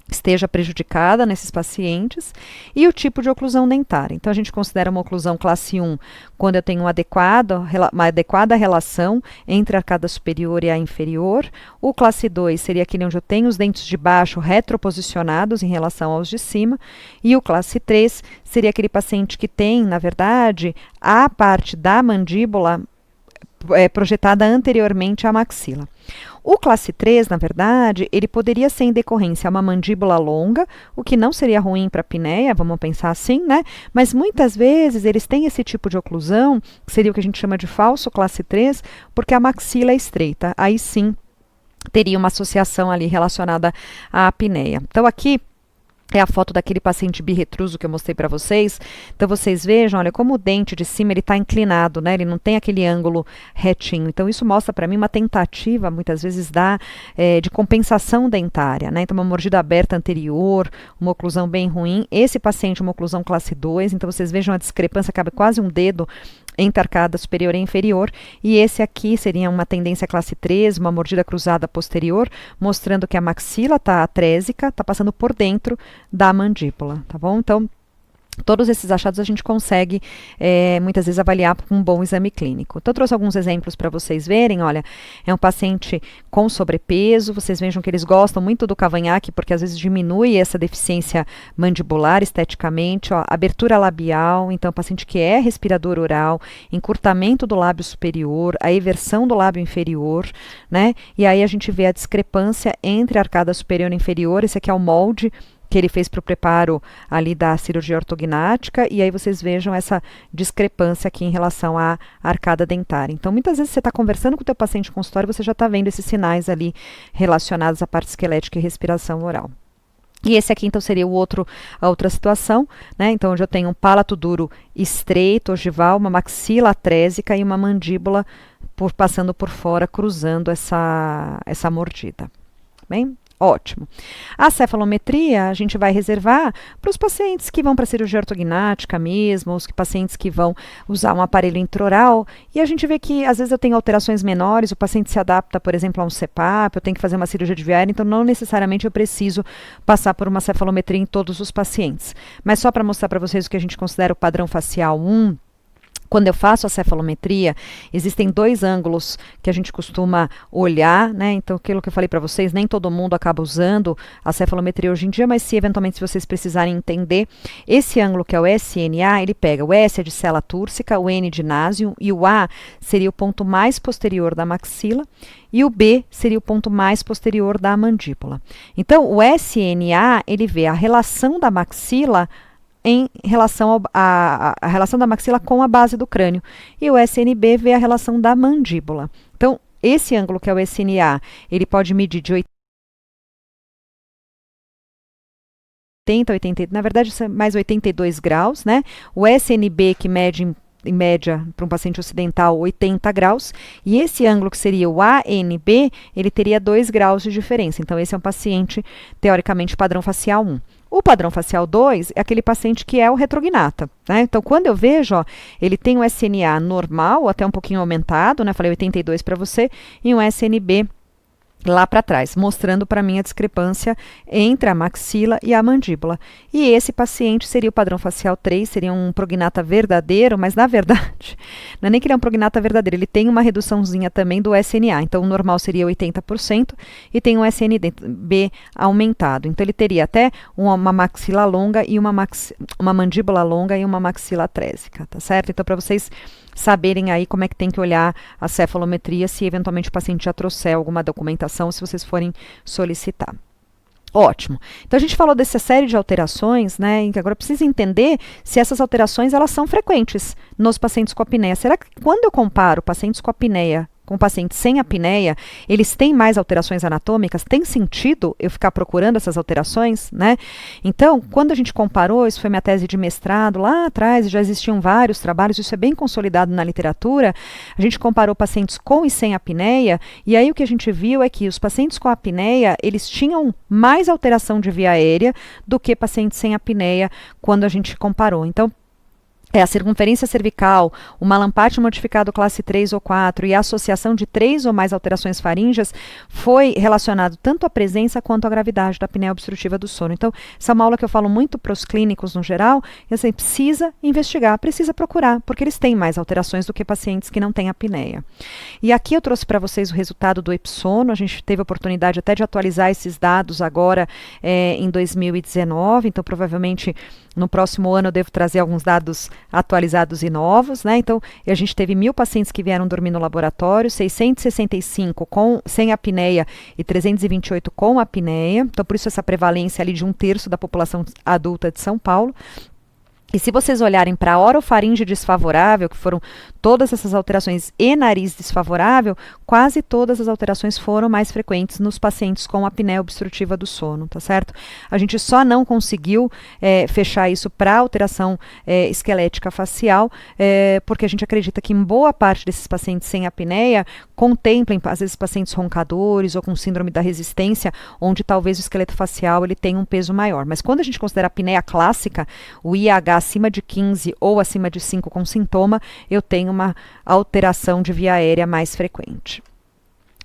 esteja prejudicada nesses pacientes, e o tipo de oclusão dentária. Então, a gente considera uma oclusão classe 1 quando eu tenho uma adequada relação entre a arcada superior e a inferior. O classe 2 seria aquele onde eu tenho os dentes de baixo retroposicionados em relação aos de cima, e o classe 3 seria aquele paciente que tem, na verdade, a parte da mandíbula projetada anteriormente à maxila. O classe 3, na verdade, ele poderia ser em decorrência a uma mandíbula longa, o que não seria ruim para a apneia, vamos pensar assim, né? Mas muitas vezes eles têm esse tipo de oclusão, que seria o que a gente chama de falso classe 3, porque a maxila é estreita. Aí sim, teria uma associação ali relacionada à apneia. Então, aqui é a foto daquele paciente birretruso que eu mostrei para vocês. Então, vocês vejam, olha, como o dente de cima ele está inclinado, né? Ele não tem aquele ângulo retinho. Então, isso mostra para mim uma tentativa, muitas vezes, de compensação dentária, né? Então, uma mordida aberta anterior, uma oclusão bem ruim. Esse paciente, uma oclusão classe 2. Então, vocês vejam a discrepância, cabe quase um dedo entre a arcada superior e inferior, e esse aqui seria uma tendência classe 3, uma mordida cruzada posterior, mostrando que a maxila está atrésica, está passando por dentro da mandíbula, tá bom? Então, todos esses achados a gente consegue muitas vezes avaliar com um bom exame clínico. Então, eu trouxe alguns exemplos para vocês verem. Olha, é um paciente com sobrepeso, vocês vejam que eles gostam muito do cavanhaque, porque às vezes diminui essa deficiência mandibular esteticamente. Ó, abertura labial, então, paciente que é respirador oral, encurtamento do lábio superior, a eversão do lábio inferior, né? E aí a gente vê a discrepância entre a arcada superior e inferior. Esse aqui é o molde que ele fez para o preparo ali da cirurgia ortognática, e aí vocês vejam essa discrepância aqui em relação à arcada dentária. Então, muitas vezes você está conversando com o teu paciente em consultório, você já está vendo esses sinais ali relacionados à parte esquelética e respiração oral. E esse aqui, então, seria a outra situação, né? Então, onde eu tenho um palato duro estreito, ogival, uma maxila atrésica e uma mandíbula passando por fora, cruzando essa mordida. Bem? Ótimo. A cefalometria a gente vai reservar para os pacientes que vão para a cirurgia ortognática mesmo, os pacientes que vão usar um aparelho intraoral, e a gente vê que às vezes eu tenho alterações menores, o paciente se adapta, por exemplo, a um CPAP, eu tenho que fazer uma cirurgia de viária, então não necessariamente eu preciso passar por uma cefalometria em todos os pacientes. Mas só para mostrar para vocês o que a gente considera o padrão facial 1, quando eu faço a cefalometria, existem 2 ângulos que a gente costuma olhar, né? Então, aquilo que eu falei para vocês, nem todo mundo acaba usando a cefalometria hoje em dia, mas se eventualmente vocês precisarem entender, esse ângulo que é o SNA, ele pega o S é de cela túrcica, o N de násium, e o A seria o ponto mais posterior da maxila, e o B seria o ponto mais posterior da mandíbula. Então, o SNA, ele vê a relação da maxila em relação à relação da maxila com a base do crânio. E o SNB vê a relação da mandíbula. Então, esse ângulo que é o SNA, ele pode medir de 80 a 80, na verdade, isso é mais 82 graus, né? O SNB, que mede em média, para um paciente ocidental, 80 graus, e esse ângulo que seria o ANB, ele teria 2 graus de diferença. Então, esse é um paciente, teoricamente, padrão facial 1. O padrão facial 2 é aquele paciente que é o retrognata, né? Então, quando eu vejo, ó, ele tem um SNA normal, até um pouquinho aumentado, né? Falei 82 para você, e um SNB lá para trás, mostrando para mim a discrepância entre a maxila e a mandíbula. E esse paciente seria o padrão facial 3, seria um prognata verdadeiro, mas na verdade, não é nem que ele é um prognata verdadeiro, ele tem uma reduçãozinha também do SNA, então o normal seria 80% e tem um SNB aumentado. Então ele teria até uma maxila longa e uma mandíbula longa e uma maxila atrésica, tá certo? Então, para vocês saberem aí como é que tem que olhar a cefalometria, se eventualmente o paciente já trouxer alguma documentação, se vocês forem solicitar. Ótimo. Então, a gente falou dessa série de alterações, né, e que agora precisa entender se essas alterações elas são frequentes nos pacientes com apneia. Será que quando eu comparo pacientes com apneia com pacientes sem apneia, eles têm mais alterações anatômicas? Tem sentido eu ficar procurando essas alterações, né? Então, quando a gente comparou, isso foi minha tese de mestrado, lá atrás já existiam vários trabalhos, isso é bem consolidado na literatura, a gente comparou pacientes com e sem apneia, e aí o que a gente viu é que os pacientes com apneia, eles tinham mais alteração de via aérea do que pacientes sem apneia, quando a gente comparou. Então, a circunferência cervical, o malampate modificado classe 3 ou 4 e a associação de 3 ou mais alterações faríngeas foi relacionado tanto à presença quanto à gravidade da apneia obstrutiva do sono. Então, essa é uma aula que eu falo muito para os clínicos no geral, e assim, precisa investigar, precisa procurar, porque eles têm mais alterações do que pacientes que não têm apneia. E aqui eu trouxe para vocês o resultado do EPSONO, a gente teve a oportunidade até de atualizar esses dados agora em 2019, então provavelmente no próximo ano eu devo trazer alguns dados atualizados e novos, né? Então, a gente teve 1.000 pacientes que vieram dormir no laboratório, 665 sem apneia e 328 com apneia. Então, por isso essa prevalência ali de 1/3 da população adulta de São Paulo. E se vocês olharem para a orofaringe desfavorável, que foram todas essas alterações e nariz desfavorável, quase todas as alterações foram mais frequentes nos pacientes com apneia obstrutiva do sono, tá certo? A gente só não conseguiu fechar isso para alteração esquelética facial, porque a gente acredita que em boa parte desses pacientes sem apneia contemplem, às vezes, pacientes roncadores ou com síndrome da resistência, onde talvez o esqueleto facial ele tenha um peso maior. Mas quando a gente considera a apneia clássica, o IH acima de 15 ou acima de 5 com sintoma, eu tenho uma alteração de via aérea mais frequente.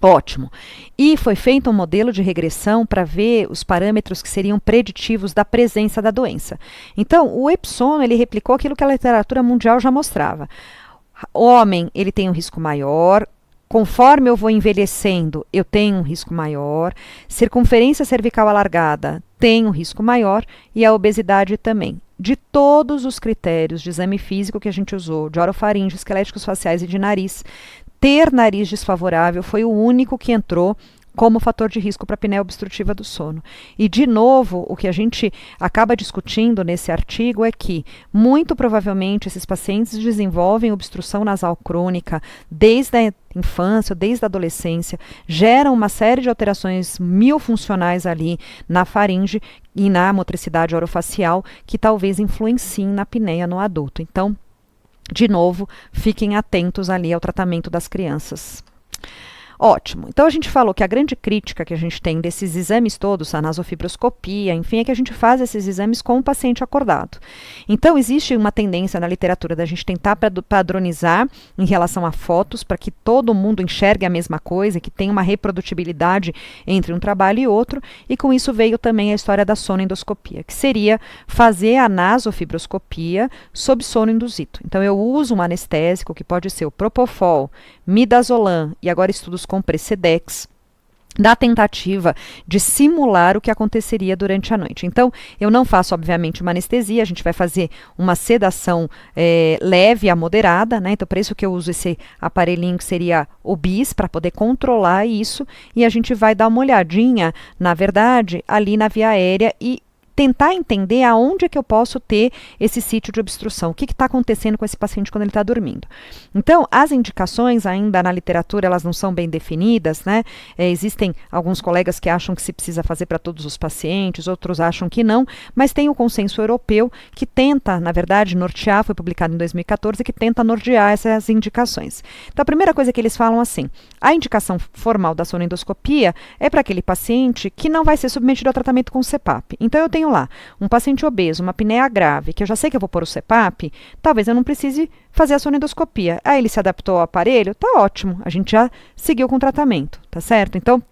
Ótimo. E foi feito um modelo de regressão para ver os parâmetros que seriam preditivos da presença da doença. Então, o Epsono, ele replicou aquilo que a literatura mundial já mostrava. O homem, ele tem um risco maior. Conforme eu vou envelhecendo, eu tenho um risco maior. Circunferência cervical alargada tem um risco maior. E a obesidade também. De todos os critérios de exame físico que a gente usou, de orofaringe, esqueléticos faciais e de nariz, ter nariz desfavorável foi o único que entrou como fator de risco para a apneia obstrutiva do sono. E, de novo, o que a gente acaba discutindo nesse artigo é que, muito provavelmente, esses pacientes desenvolvem obstrução nasal crônica desde a infância, desde a adolescência, geram uma série de alterações miofuncionais ali na faringe e na motricidade orofacial que talvez influenciem na apneia no adulto. Então, de novo, fiquem atentos ali ao tratamento das crianças. Ótimo. Então, a gente falou que a grande crítica que a gente tem desses exames todos, a nasofibroscopia, enfim, é que a gente faz esses exames com o paciente acordado. Então, existe uma tendência na literatura da gente tentar padronizar em relação a fotos, para que todo mundo enxergue a mesma coisa, que tenha uma reprodutibilidade entre um trabalho e outro, e com isso veio também a história da sonoendoscopia, que seria fazer a nasofibroscopia sob sono induzido. Então, eu uso um anestésico, que pode ser o Propofol, Midazolam, e agora estudos com Precedex, da tentativa de simular o que aconteceria durante a noite. Então, eu não faço, obviamente, uma anestesia, a gente vai fazer uma sedação leve a moderada, né? Então, por isso que eu uso esse aparelhinho que seria o BIS, para poder controlar isso, e a gente vai dar uma olhadinha, na verdade, ali na via aérea e tentar entender aonde é que eu posso ter esse sítio de obstrução, o que está acontecendo com esse paciente quando ele está dormindo. Então, as indicações ainda na literatura, elas não são bem definidas, né? Existem alguns colegas que acham que se precisa fazer para todos os pacientes, outros acham que não, mas tem o consenso europeu que tenta, na verdade, nortear, foi publicado em 2014, que tenta nortear essas indicações. Então, a primeira coisa que eles falam assim, a indicação formal da sonoendoscopia é para aquele paciente que não vai ser submetido ao tratamento com CPAP. Então, eu tenho lá um paciente obeso, uma apneia grave, que eu já sei que eu vou pôr o CPAP, talvez eu não precise fazer a sonoendoscopia. Aí ele se adaptou ao aparelho, tá ótimo, a gente já seguiu com o tratamento, tá certo? Então,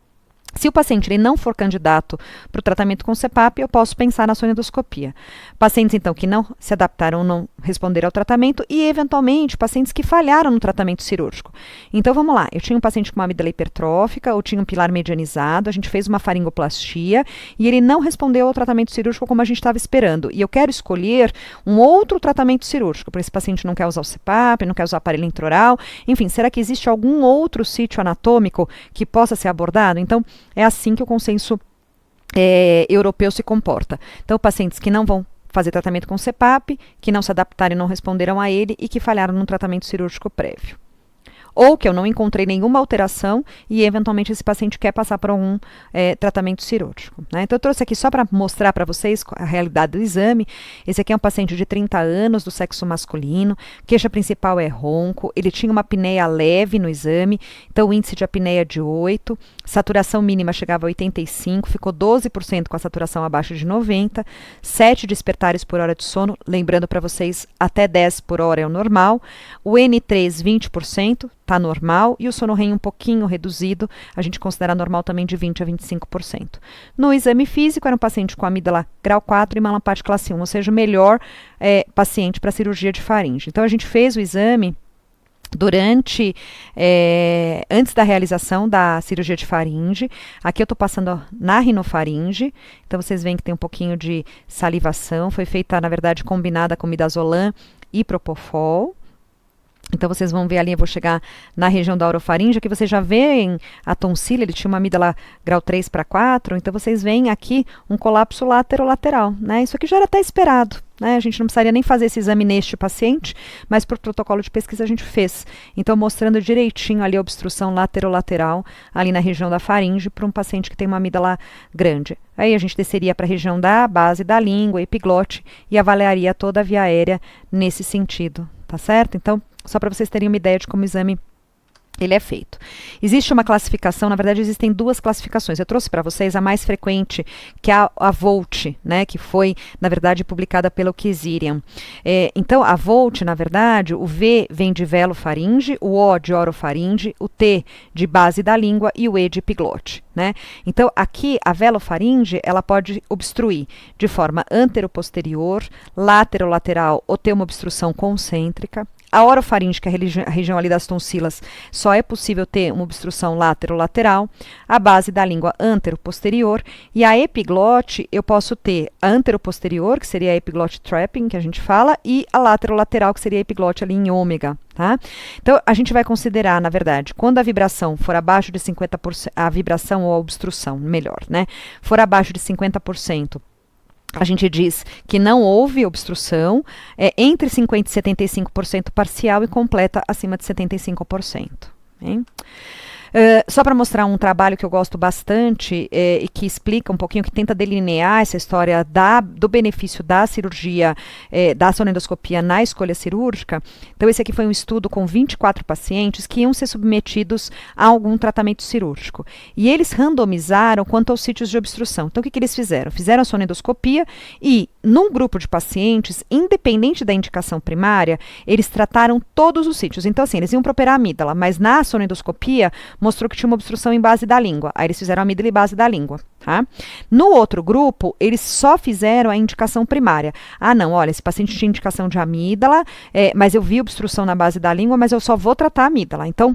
se o paciente ele não for candidato para o tratamento com CPAP, eu posso pensar na sonoendoscopia. Pacientes, então, que não se adaptaram, não responderam ao tratamento e, eventualmente, pacientes que falharam no tratamento cirúrgico. Então, vamos lá. Eu tinha um paciente com uma amígdala hipertrófica, ou tinha um pilar medianizado, a gente fez uma faringoplastia e ele não respondeu ao tratamento cirúrgico como a gente estava esperando. E eu quero escolher um outro tratamento cirúrgico, porque esse paciente não quer usar o CPAP, não quer usar o aparelho intraoral. Enfim, será que existe algum outro sítio anatômico que possa ser abordado? Então, é assim que o consenso europeu se comporta. Então, pacientes que não vão fazer tratamento com CPAP, que não se adaptaram e não responderam a ele e que falharam no tratamento cirúrgico prévio. Ou que eu não encontrei nenhuma alteração e, eventualmente, esse paciente quer passar por algum tratamento cirúrgico, né? Então, eu trouxe aqui só para mostrar para vocês a realidade do exame. Esse aqui é um paciente de 30 anos, do sexo masculino, queixa principal é ronco, ele tinha uma apneia leve no exame, então o índice de apneia de 8, saturação mínima chegava a 85, ficou 12% com a saturação abaixo de 90, 7 despertares por hora de sono, lembrando para vocês, até 10 por hora é o normal, o N3 20%, está normal, e o sono REM um pouquinho reduzido, a gente considera normal também de 20% a 25%. No exame físico, era um paciente com amígdala grau 4 e malampate classe 1, ou seja, o melhor paciente para cirurgia de faringe. Então, a gente fez o exame antes da realização da cirurgia de faringe. Aqui eu estou passando na rinofaringe, então vocês veem que tem um pouquinho de salivação, foi feita, na verdade, combinada com midazolam e propofol. Então, vocês vão ver ali, eu vou chegar na região da orofaringe, aqui vocês já veem a tonsila, ele tinha uma amígdala grau 3 para 4, então vocês veem aqui um colapso laterolateral, né? Isso aqui já era até esperado, né? A gente não precisaria nem fazer esse exame neste paciente, mas por protocolo de pesquisa a gente fez. Então, mostrando direitinho ali a obstrução laterolateral, ali na região da faringe, para um paciente que tem uma amígdala grande. Aí a gente desceria para a região da base da língua, epiglote, e avaliaria toda a via aérea nesse sentido, tá certo? Então, só para vocês terem uma ideia de como o exame ele é feito. Existe uma classificação, na verdade existem duas classificações. Eu trouxe para vocês a mais frequente, que é a VOLT, né, que foi, na verdade, publicada pelo Kesirian. Então, a VOLT, na verdade, o V vem de velofaringe, o O de orofaringe, o T de base da língua e o E de epiglote, né? Então, aqui, a velofaringe, ela pode obstruir de forma anteroposterior, laterolateral ou ter uma obstrução concêntrica. A orofaringe, que é a região ali das tonsilas, só é possível ter uma obstrução laterolateral, a base da língua anteroposterior, e a epiglote eu posso ter a anteroposterior, que seria a epiglote trapping, que a gente fala, e a laterolateral, que seria a epiglote ali em ômega, tá? Então, a gente vai considerar, na verdade, quando a vibração for abaixo de 50%, a vibração ou a obstrução, melhor, né, for abaixo de 50%, a gente diz que não houve obstrução, entre 50% e 75% parcial e completa acima de 75%. Hein? Só para mostrar um trabalho que eu gosto bastante e que explica um pouquinho, que tenta delinear essa história do benefício da cirurgia, da sonendoscopia na escolha cirúrgica. Então, esse aqui foi um estudo com 24 pacientes que iam ser submetidos a algum tratamento cirúrgico. E eles randomizaram quanto aos sítios de obstrução. Então, o que eles fizeram? Fizeram a sonendoscopia e, num grupo de pacientes, independente da indicação primária, eles trataram todos os sítios. Então, assim, eles iam para operar a amígdala, mas na sonendoscopia mostrou que tinha uma obstrução em base da língua. Aí eles fizeram a amígdala e base da língua. Tá? No outro grupo, eles só fizeram a indicação primária. Ah, não, olha, esse paciente tinha indicação de amígdala, mas eu vi obstrução na base da língua, mas eu só vou tratar a amígdala. Então,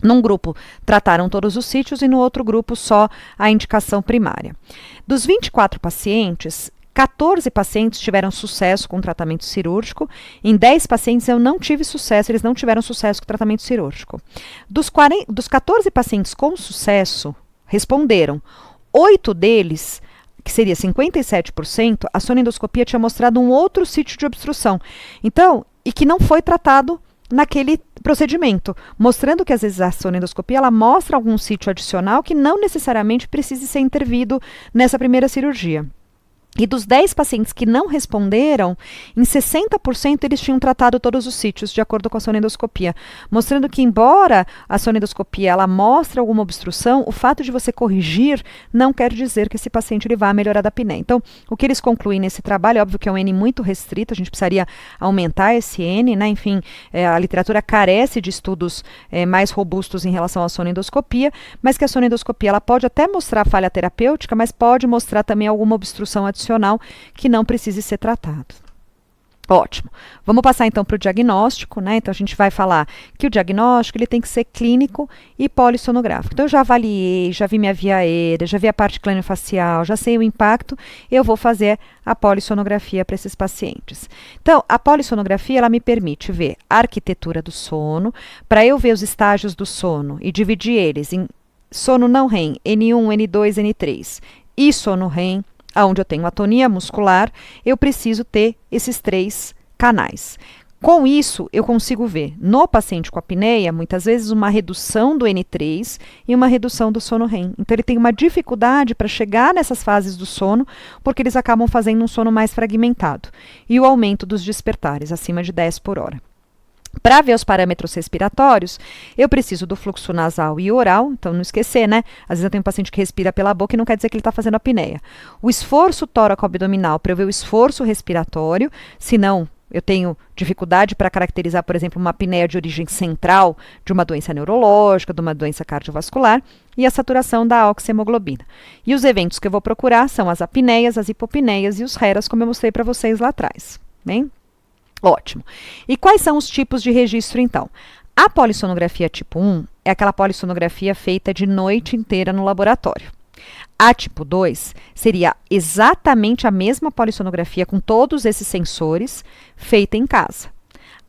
num grupo, trataram todos os sítios e no outro grupo, só a indicação primária. Dos 24 pacientes, 14 pacientes tiveram sucesso com o tratamento cirúrgico. Em 10 pacientes eu não tive sucesso, eles não tiveram sucesso com o tratamento cirúrgico. Dos 14 pacientes com sucesso, responderam. 8 deles, que seria 57%, a sonendoscopia tinha mostrado um outro sítio de obstrução. Então, e que não foi tratado naquele procedimento, mostrando que às vezes a sonendoscopia ela mostra algum sítio adicional que não necessariamente precise ser intervido nessa primeira cirurgia. E dos 10 pacientes que não responderam, em 60% eles tinham tratado todos os sítios, de acordo com a sonendoscopia. Mostrando que, embora a sonendoscopia ela mostre alguma obstrução, o fato de você corrigir não quer dizer que esse paciente ele vá melhorar da apneia. Então, o que eles concluem nesse trabalho, é óbvio que é um N muito restrito, a gente precisaria aumentar esse N, né? Enfim, a literatura carece de estudos mais robustos em relação à sonendoscopia, mas que a sonendoscopia ela pode até mostrar falha terapêutica, mas pode mostrar também alguma obstrução adicional que não precise ser tratado. Ótimo. Vamos passar então para o diagnóstico, né? Então a gente vai falar que o diagnóstico ele tem que ser clínico e polissonográfico. Então eu já avaliei, já vi minha via aérea, já vi a parte craniofacial, já sei o impacto, eu vou fazer a polissonografia para esses pacientes. Então, a polissonografia ela me permite ver a arquitetura do sono, para eu ver os estágios do sono e dividir eles em sono não REM, N1, N2, N3 e sono REM, onde eu tenho atonia muscular, eu preciso ter esses 3 canais. Com isso, eu consigo ver no paciente com apneia, muitas vezes, uma redução do N3 e uma redução do sono REM. Então, ele tem uma dificuldade para chegar nessas fases do sono, porque eles acabam fazendo um sono mais fragmentado. E o aumento dos despertares, acima de 10 por hora. Para ver os parâmetros respiratórios, eu preciso do fluxo nasal e oral, então não esquecer, né? Às vezes eu tenho um paciente que respira pela boca e não quer dizer que ele está fazendo apneia. O esforço tóraco-abdominal, para eu ver o esforço respiratório, senão eu tenho dificuldade para caracterizar, por exemplo, uma apneia de origem central de uma doença neurológica, de uma doença cardiovascular, e a saturação da oxihemoglobina. E os eventos que eu vou procurar são as apneias, as hipopneias e os HERAs, como eu mostrei para vocês lá atrás. Bem? Ótimo. E quais são os tipos de registro, então? A polissonografia tipo 1 é aquela polissonografia feita de noite inteira no laboratório. A tipo 2 seria exatamente a mesma polissonografia com todos esses sensores, feita em casa.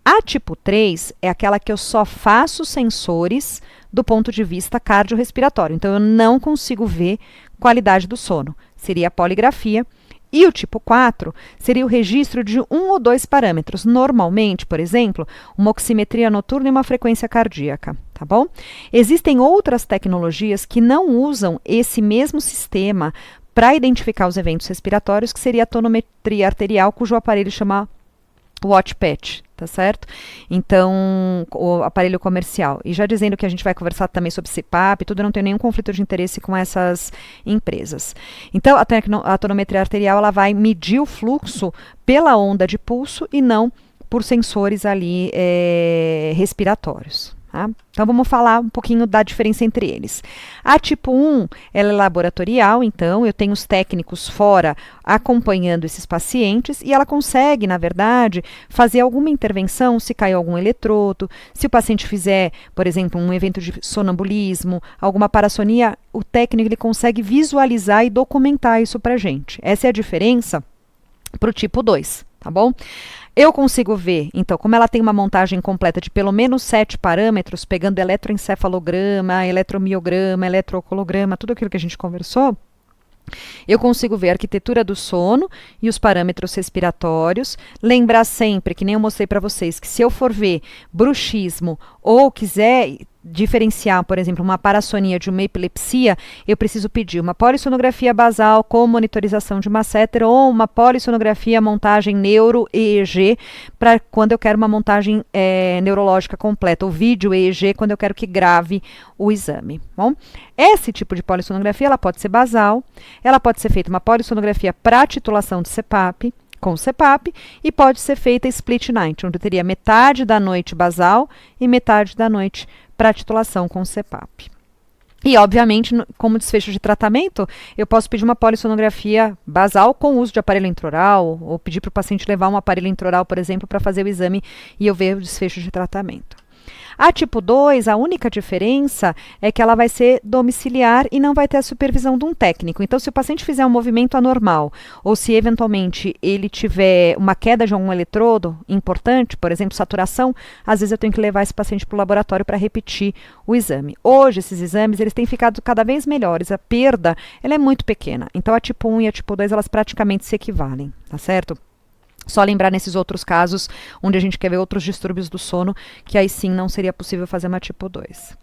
A tipo 3 é aquela que eu só faço sensores do ponto de vista cardiorrespiratório. Então, eu não consigo ver qualidade do sono. Seria a poligrafia. E o tipo 4 seria o registro de 1 ou 2 parâmetros. Normalmente, por exemplo, uma oximetria noturna e uma frequência cardíaca, tá bom? Existem outras tecnologias que não usam esse mesmo sistema para identificar os eventos respiratórios, que seria a tonometria arterial, cujo aparelho chama WatchPatch, tá certo? Então, o aparelho comercial. E já dizendo que a gente vai conversar também sobre CPAP, tudo, não tem nenhum conflito de interesse com essas empresas. Então, a tonometria arterial, ela vai medir o fluxo pela onda de pulso e não por sensores ali respiratórios. Tá? Então, vamos falar um pouquinho da diferença entre eles. A tipo 1, ela é laboratorial, então eu tenho os técnicos fora acompanhando esses pacientes e ela consegue, na verdade, fazer alguma intervenção se caiu algum eletrodo, se o paciente fizer, por exemplo, um evento de sonambulismo, alguma parassonia, o técnico ele consegue visualizar e documentar isso para a gente. Essa é a diferença para o tipo 2, tá bom? Eu consigo ver, então, como ela tem uma montagem completa de pelo menos 7 parâmetros, pegando eletroencefalograma, eletromiograma, eletrocolograma, tudo aquilo que a gente conversou, eu consigo ver a arquitetura do sono e os parâmetros respiratórios. Lembrar sempre, que nem eu mostrei para vocês, que se eu for ver bruxismo ou quiser diferenciar, por exemplo, uma parassonia de uma epilepsia, eu preciso pedir uma polissonografia basal com monitorização de masseter ou uma polissonografia montagem neuro-EEG para quando eu quero uma montagem neurológica completa, ou vídeo EEG quando eu quero que grave o exame. Bom, esse tipo de polissonografia ela pode ser basal, ela pode ser feita uma polissonografia para titulação de CPAP, com CPAP, e pode ser feita split night, onde eu teria metade da noite basal e metade da noite para titulação com CPAP. E, obviamente, como desfecho de tratamento, eu posso pedir uma polissonografia basal com uso de aparelho intraoral, ou pedir para o paciente levar um aparelho intraoral, por exemplo, para fazer o exame e eu ver o desfecho de tratamento. A tipo 2, a única diferença é que ela vai ser domiciliar e não vai ter a supervisão de um técnico. Então, se o paciente fizer um movimento anormal, ou se eventualmente ele tiver uma queda de algum eletrodo importante, por exemplo, saturação, às vezes eu tenho que levar esse paciente para o laboratório para repetir o exame. Hoje, esses exames, eles têm ficado cada vez melhores. A perda, ela é muito pequena. Então, a tipo 1 e a tipo 2, elas praticamente se equivalem, tá certo? Só lembrar nesses outros casos, onde a gente quer ver outros distúrbios do sono, que aí sim não seria possível fazer uma tipo 2.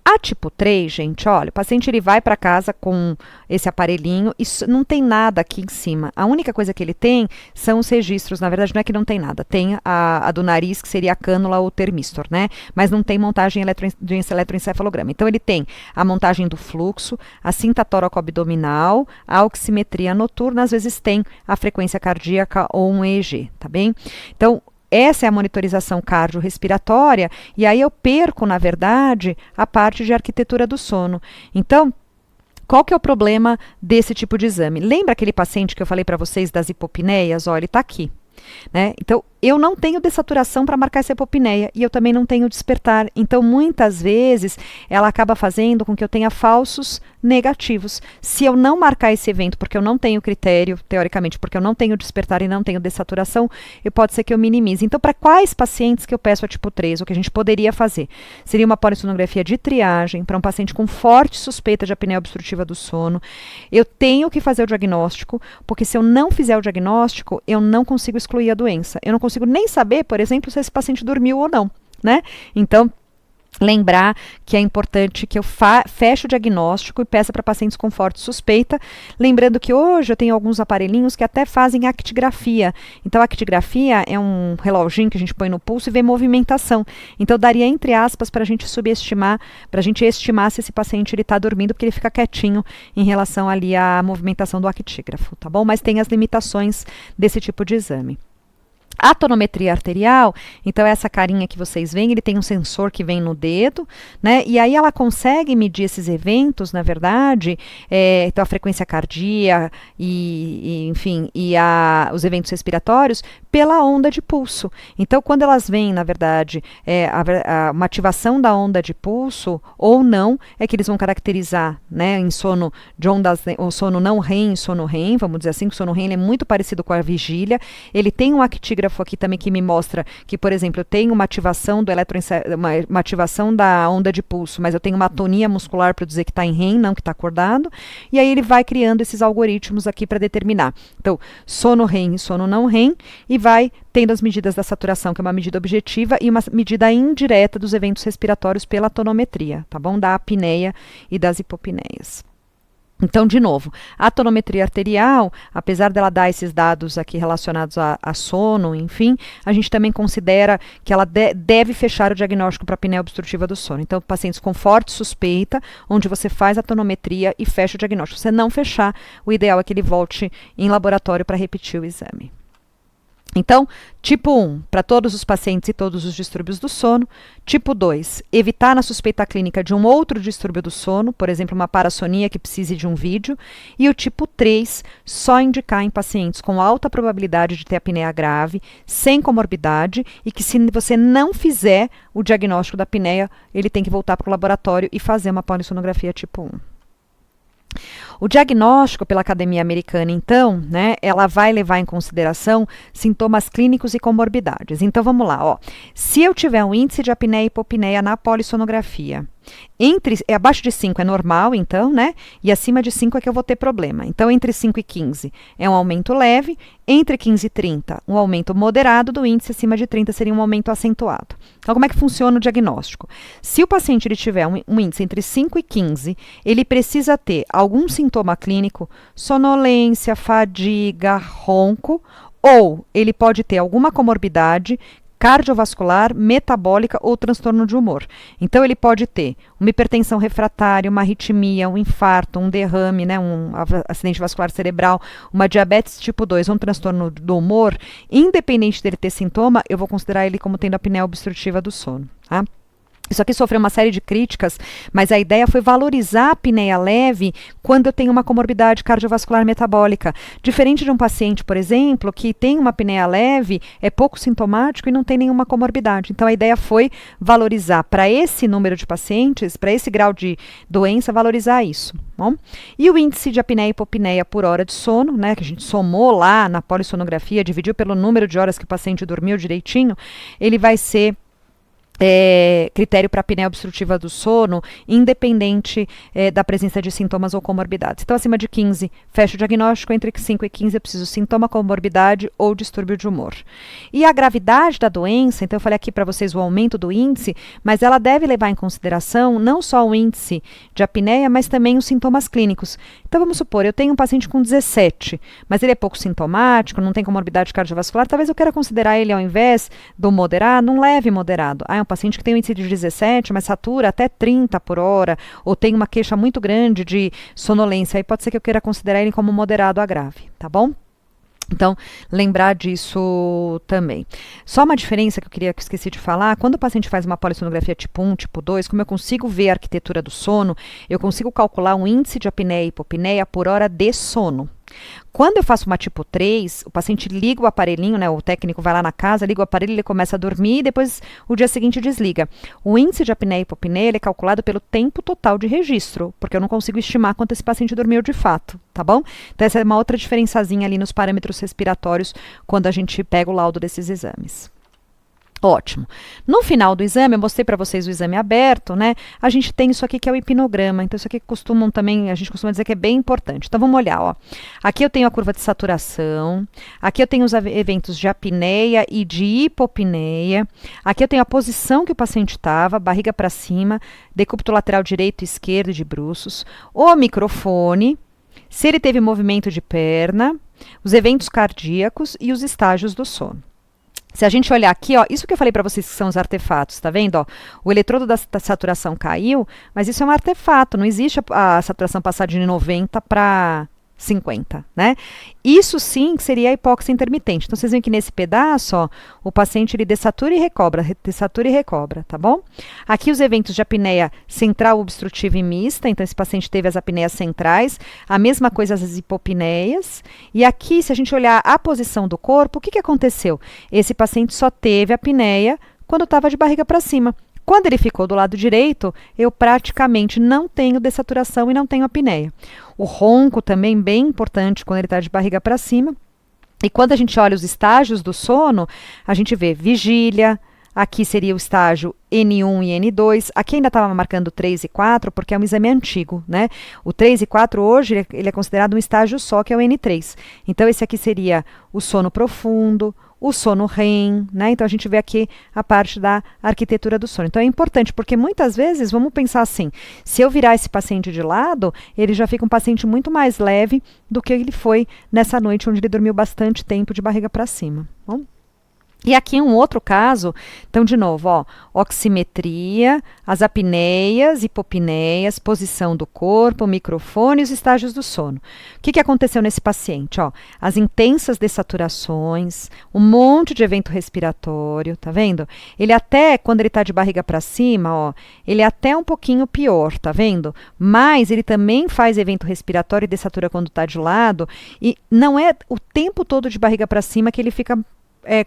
A tipo 3, gente, olha, o paciente ele vai para casa com esse aparelhinho e não tem nada aqui em cima. A única coisa que ele tem são os registros, na verdade não é que não tem nada, tem a do nariz, que seria a cânula ou o termistor, né? Mas não tem montagem de eletroencefalograma. Então ele tem a montagem do fluxo, a cinta tóraco-abdominal, a oximetria noturna, às vezes tem a frequência cardíaca ou um EEG, tá bem? Então, essa é a monitorização cardiorrespiratória, e aí eu perco, na verdade, a parte de arquitetura do sono. Então, qual que é o problema desse tipo de exame? Lembra aquele paciente que eu falei para vocês das hipopneias? Olha, ele está aqui. Né? Então, eu não tenho dessaturação para marcar essa hipopneia e eu também não tenho despertar. Então, muitas vezes, ela acaba fazendo com que eu tenha falsos negativos. Se eu não marcar esse evento, porque eu não tenho critério, teoricamente, porque eu não tenho despertar e não tenho dessaturação, pode ser que eu minimize. Então, para quais pacientes que eu peço a tipo 3, o que a gente poderia fazer? Seria uma polissonografia de triagem para um paciente com forte suspeita de apneia obstrutiva do sono. Eu tenho que fazer o diagnóstico, porque se eu não fizer o diagnóstico, eu não consigo excluir a doença. Eu não consigo nem saber, por exemplo, se esse paciente dormiu ou não, né? Então, lembrar que é importante que eu feche o diagnóstico e peça para pacientes com forte suspeita. Lembrando que hoje eu tenho alguns aparelhinhos que até fazem actigrafia. Então, a actigrafia é um reloginho que a gente põe no pulso e vê movimentação. Então, daria entre aspas para a gente subestimar, para a gente estimar se esse paciente está dormindo, porque ele fica quietinho em relação ali à movimentação do actígrafo, tá bom? Mas tem as limitações desse tipo de exame. A tonometria arterial, então essa carinha que vocês veem, ele tem um sensor que vem no dedo, né? E aí ela consegue medir esses eventos, na verdade, então a frequência cardíaca enfim, os eventos respiratórios pela onda de pulso. Então, quando elas veem, na verdade, uma ativação da onda de pulso ou não, é que eles vão caracterizar, né, em sono de ondas, ou sono não REM, sono REM, vamos dizer assim, que o sono REM é muito parecido com a vigília, ele tem um actígrafo eletroencefalografo aqui também que me mostra que, por exemplo, eu tenho uma ativação do uma ativação da onda de pulso, mas eu tenho uma atonia muscular para dizer que está em REM, não que está acordado. E aí ele vai criando esses algoritmos aqui para determinar. Então, sono REM e sono não REM, e vai tendo as medidas da saturação, que é uma medida objetiva, e uma medida indireta dos eventos respiratórios pela tonometria, tá bom? Da apneia e das hipopneias. Então, de novo, a tonometria arterial, apesar dela dar esses dados aqui relacionados a sono, enfim, a gente também considera que ela deve fechar o diagnóstico para apneia obstrutiva do sono. Então, pacientes com forte suspeita, onde você faz a tonometria e fecha o diagnóstico. Se você não fechar, o ideal é que ele volte em laboratório para repetir o exame. Então, tipo 1, para todos os pacientes e todos os distúrbios do sono. Tipo 2, evitar na suspeita clínica de um outro distúrbio do sono, por exemplo, uma parassonia que precise de um vídeo. E o tipo 3, só indicar em pacientes com alta probabilidade de ter apneia grave, sem comorbidade, e que se você não fizer o diagnóstico da apneia, ele tem que voltar para o laboratório e fazer uma polissonografia tipo 1. O diagnóstico pela Academia Americana, então, né, ela vai levar em consideração sintomas clínicos e comorbidades. Então, vamos lá, ó. Se eu tiver um índice de apneia e hipopneia na polissonografia, abaixo de 5 é normal, então, né? E acima de 5 é que eu vou ter problema. Então, entre 5 e 15 é um aumento leve, entre 15 e 30, um aumento moderado do índice, acima de 30 seria um aumento acentuado. Então, como é que funciona o diagnóstico? Se o paciente ele tiver um índice entre 5 e 15, ele precisa ter algum sintoma clínico, sonolência, fadiga, ronco, ou ele pode ter alguma comorbidade cardiovascular, metabólica ou transtorno de humor. Então, ele pode ter uma hipertensão refratária, uma arritmia, um infarto, um derrame, né, um acidente vascular cerebral, uma diabetes tipo 2, um transtorno do humor. Independente dele ter sintoma, eu vou considerar ele como tendo apneia obstrutiva do sono, tá? Isso aqui sofreu uma série de críticas, mas a ideia foi valorizar a apneia leve quando eu tenho uma comorbidade cardiovascular metabólica. Diferente de um paciente, por exemplo, que tem uma apneia leve, é pouco sintomático e não tem nenhuma comorbidade. Então, a ideia foi valorizar para esse número de pacientes, para esse grau de doença, valorizar isso. Bom? E o índice de apneia e hipopneia por hora de sono, né, que a gente somou lá na polissonografia, dividiu pelo número de horas que o paciente dormiu direitinho, ele vai ser critério para apneia obstrutiva do sono, independente da presença de sintomas ou comorbidades. Então, acima de 15, fecha o diagnóstico, entre 5 e 15 eu preciso sintoma, comorbidade ou distúrbio de humor. E a gravidade da doença, então eu falei aqui para vocês o aumento do índice, mas ela deve levar em consideração não só o índice de apneia, mas também os sintomas clínicos. Então, vamos supor, eu tenho um paciente com 17, mas ele é pouco sintomático, não tem comorbidade cardiovascular, talvez eu queira considerar ele, ao invés do moderado, um leve moderado. É um paciente que tem um índice de 17, mas satura até 30 por hora, ou tem uma queixa muito grande de sonolência, aí pode ser que eu queira considerar ele como moderado a grave, tá bom? Então, lembrar disso também. Só uma diferença que eu esqueci de falar, quando o paciente faz uma polissonografia tipo 1, tipo 2, como eu consigo ver a arquitetura do sono, eu consigo calcular um índice de apneia e hipopneia por hora de sono. Quando eu faço uma tipo 3, o paciente liga o aparelhinho, né, o técnico vai lá na casa, liga o aparelho, ele começa a dormir e depois o dia seguinte desliga. O índice de apneia e hipopneia ele é calculado pelo tempo total de registro, porque eu não consigo estimar quanto esse paciente dormiu de fato, tá bom? Então essa é uma outra diferençazinha ali nos parâmetros respiratórios quando a gente pega o laudo desses exames. Ótimo. No final do exame, eu mostrei para vocês o exame aberto, né? A gente tem isso aqui que é o hipnograma. Então, isso aqui a gente costuma dizer que é bem importante. Então, vamos olhar, ó. Aqui eu tenho a curva de saturação. Aqui eu tenho os eventos de apneia e de hipopneia. Aqui eu tenho a posição que o paciente estava, barriga para cima, decúbito lateral direito e esquerdo de bruços. O microfone, se ele teve movimento de perna, os eventos cardíacos e os estágios do sono. Se a gente olhar aqui, ó, isso que eu falei para vocês que são os artefatos, tá vendo? Ó, o eletrodo da saturação caiu, mas isso é um artefato, não existe a saturação passar de 90 para 50, né? Isso sim seria a hipóxia intermitente. Então, vocês veem que nesse pedaço, ó, o paciente ele dessatura e recobra, tá bom? Aqui os eventos de apneia central, obstrutiva e mista. Então, esse paciente teve as apneias centrais. A mesma coisa as hipopneias. E aqui, se a gente olhar a posição do corpo, o que aconteceu? Esse paciente só teve apneia quando estava de barriga para cima. Quando ele ficou do lado direito, eu praticamente não tenho dessaturação e não tenho apneia. O ronco também bem importante quando ele está de barriga para cima. E quando a gente olha os estágios do sono, a gente vê vigília, aqui seria o estágio N1 e N2, aqui ainda estava marcando 3 e 4, porque é um exame antigo, né? O 3 e 4 hoje, ele é considerado um estágio só, que é o N3. Então, esse aqui seria o sono profundo, o sono REM, né? Então, a gente vê aqui a parte da arquitetura do sono. Então, é importante, porque muitas vezes, vamos pensar assim, se eu virar esse paciente de lado, ele já fica um paciente muito mais leve do que ele foi nessa noite, onde ele dormiu bastante tempo de barriga para cima. Bom? E aqui um outro caso, então de novo, ó, oximetria, as apneias, hipopneias, posição do corpo, microfone e os estágios do sono. O que aconteceu nesse paciente? Ó, as intensas dessaturações, um monte de evento respiratório, tá vendo? Ele até, quando ele está de barriga para cima, ó, ele é até um pouquinho pior, tá vendo? Mas ele também faz evento respiratório e dessatura quando está de lado, e não é o tempo todo de barriga para cima que ele fica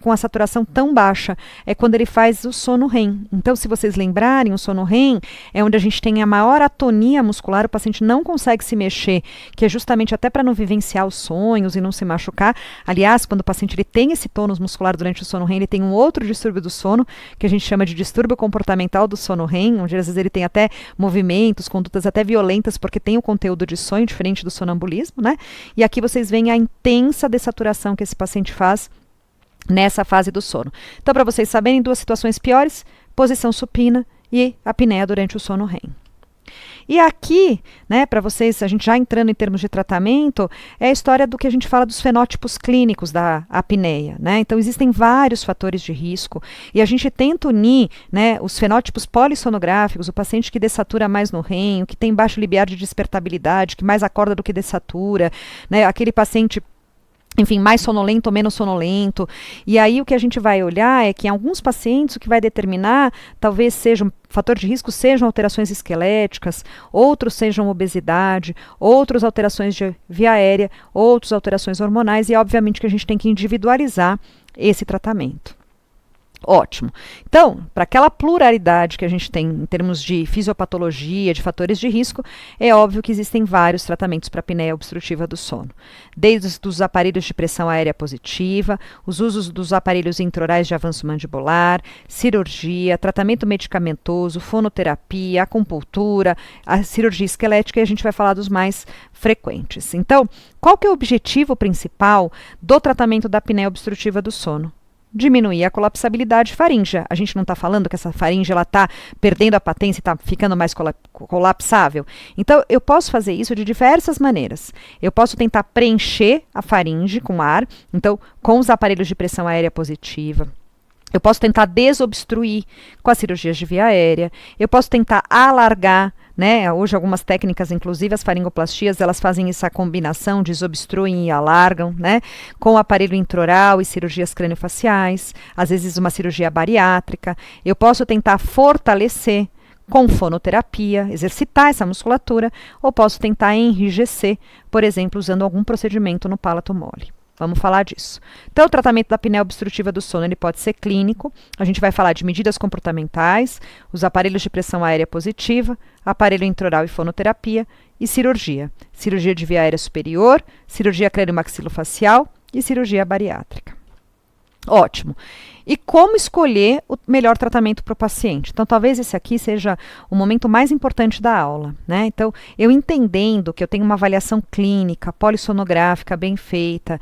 com a saturação tão baixa, é quando ele faz o sono REM. Então, se vocês lembrarem, o sono REM é onde a gente tem a maior atonia muscular, o paciente não consegue se mexer, que é justamente até para não vivenciar os sonhos e não se machucar. Aliás, quando o paciente ele tem esse tônus muscular durante o sono REM, ele tem um outro distúrbio do sono, que a gente chama de distúrbio comportamental do sono REM, onde às vezes ele tem até movimentos, condutas até violentas, porque tem o conteúdo de sonho diferente do sonambulismo, né? E aqui vocês veem a intensa dessaturação que esse paciente faz nessa fase do sono. Então, para vocês saberem, duas situações piores, posição supina e apneia durante o sono REM. E aqui, né, para vocês, a gente já entrando em termos de tratamento, é a história do que a gente fala dos fenótipos clínicos da apneia, né? Então, existem vários fatores de risco e a gente tenta unir, né, os fenótipos polissonográficos, o paciente que dessatura mais no REM, o que tem baixo limiar de despertabilidade, que mais acorda do que dessatura, né, aquele paciente, enfim, mais sonolento ou menos sonolento. E aí o que a gente vai olhar é que em alguns pacientes o que vai determinar talvez seja um fator de risco, sejam alterações esqueléticas, outros sejam obesidade, outros alterações de via aérea, outros alterações hormonais, e obviamente que a gente tem que individualizar esse tratamento. Ótimo. Então, para aquela pluralidade que a gente tem em termos de fisiopatologia, de fatores de risco, é óbvio que existem vários tratamentos para apneia obstrutiva do sono. Desde os aparelhos de pressão aérea positiva, os usos dos aparelhos intraorais de avanço mandibular, cirurgia, tratamento medicamentoso, fonoterapia, acupuntura, a cirurgia esquelética, e a gente vai falar dos mais frequentes. Então, qual que é o objetivo principal do tratamento da apneia obstrutiva do sono? Diminuir a colapsabilidade faríngea. A gente não está falando que essa faringe está perdendo a patência e está ficando mais colapsável. Então, eu posso fazer isso de diversas maneiras. Eu posso tentar preencher a faringe com ar, então, com os aparelhos de pressão aérea positiva. Eu posso tentar desobstruir com as cirurgias de via aérea. Eu posso tentar alargar, né? Hoje algumas técnicas, inclusive as faringoplastias, elas fazem essa combinação, desobstruem e alargam, né? Com o aparelho intraoral e cirurgias craniofaciais, às vezes uma cirurgia bariátrica. Eu posso tentar fortalecer com fonoterapia, exercitar essa musculatura, ou posso tentar enrijecer, por exemplo, usando algum procedimento no palato mole. Vamos falar disso. Então, o tratamento da apneia obstrutiva do sono ele pode ser clínico. A gente vai falar de medidas comportamentais, os aparelhos de pressão aérea positiva, aparelho intraoral e fonoterapia e cirurgia. Cirurgia de via aérea superior, cirurgia craniomaxilofacial e cirurgia bariátrica. Ótimo. E como escolher o melhor tratamento para o paciente? Então, talvez esse aqui seja o momento mais importante da aula, né? Então, eu entendendo que eu tenho uma avaliação clínica, polissonográfica bem feita,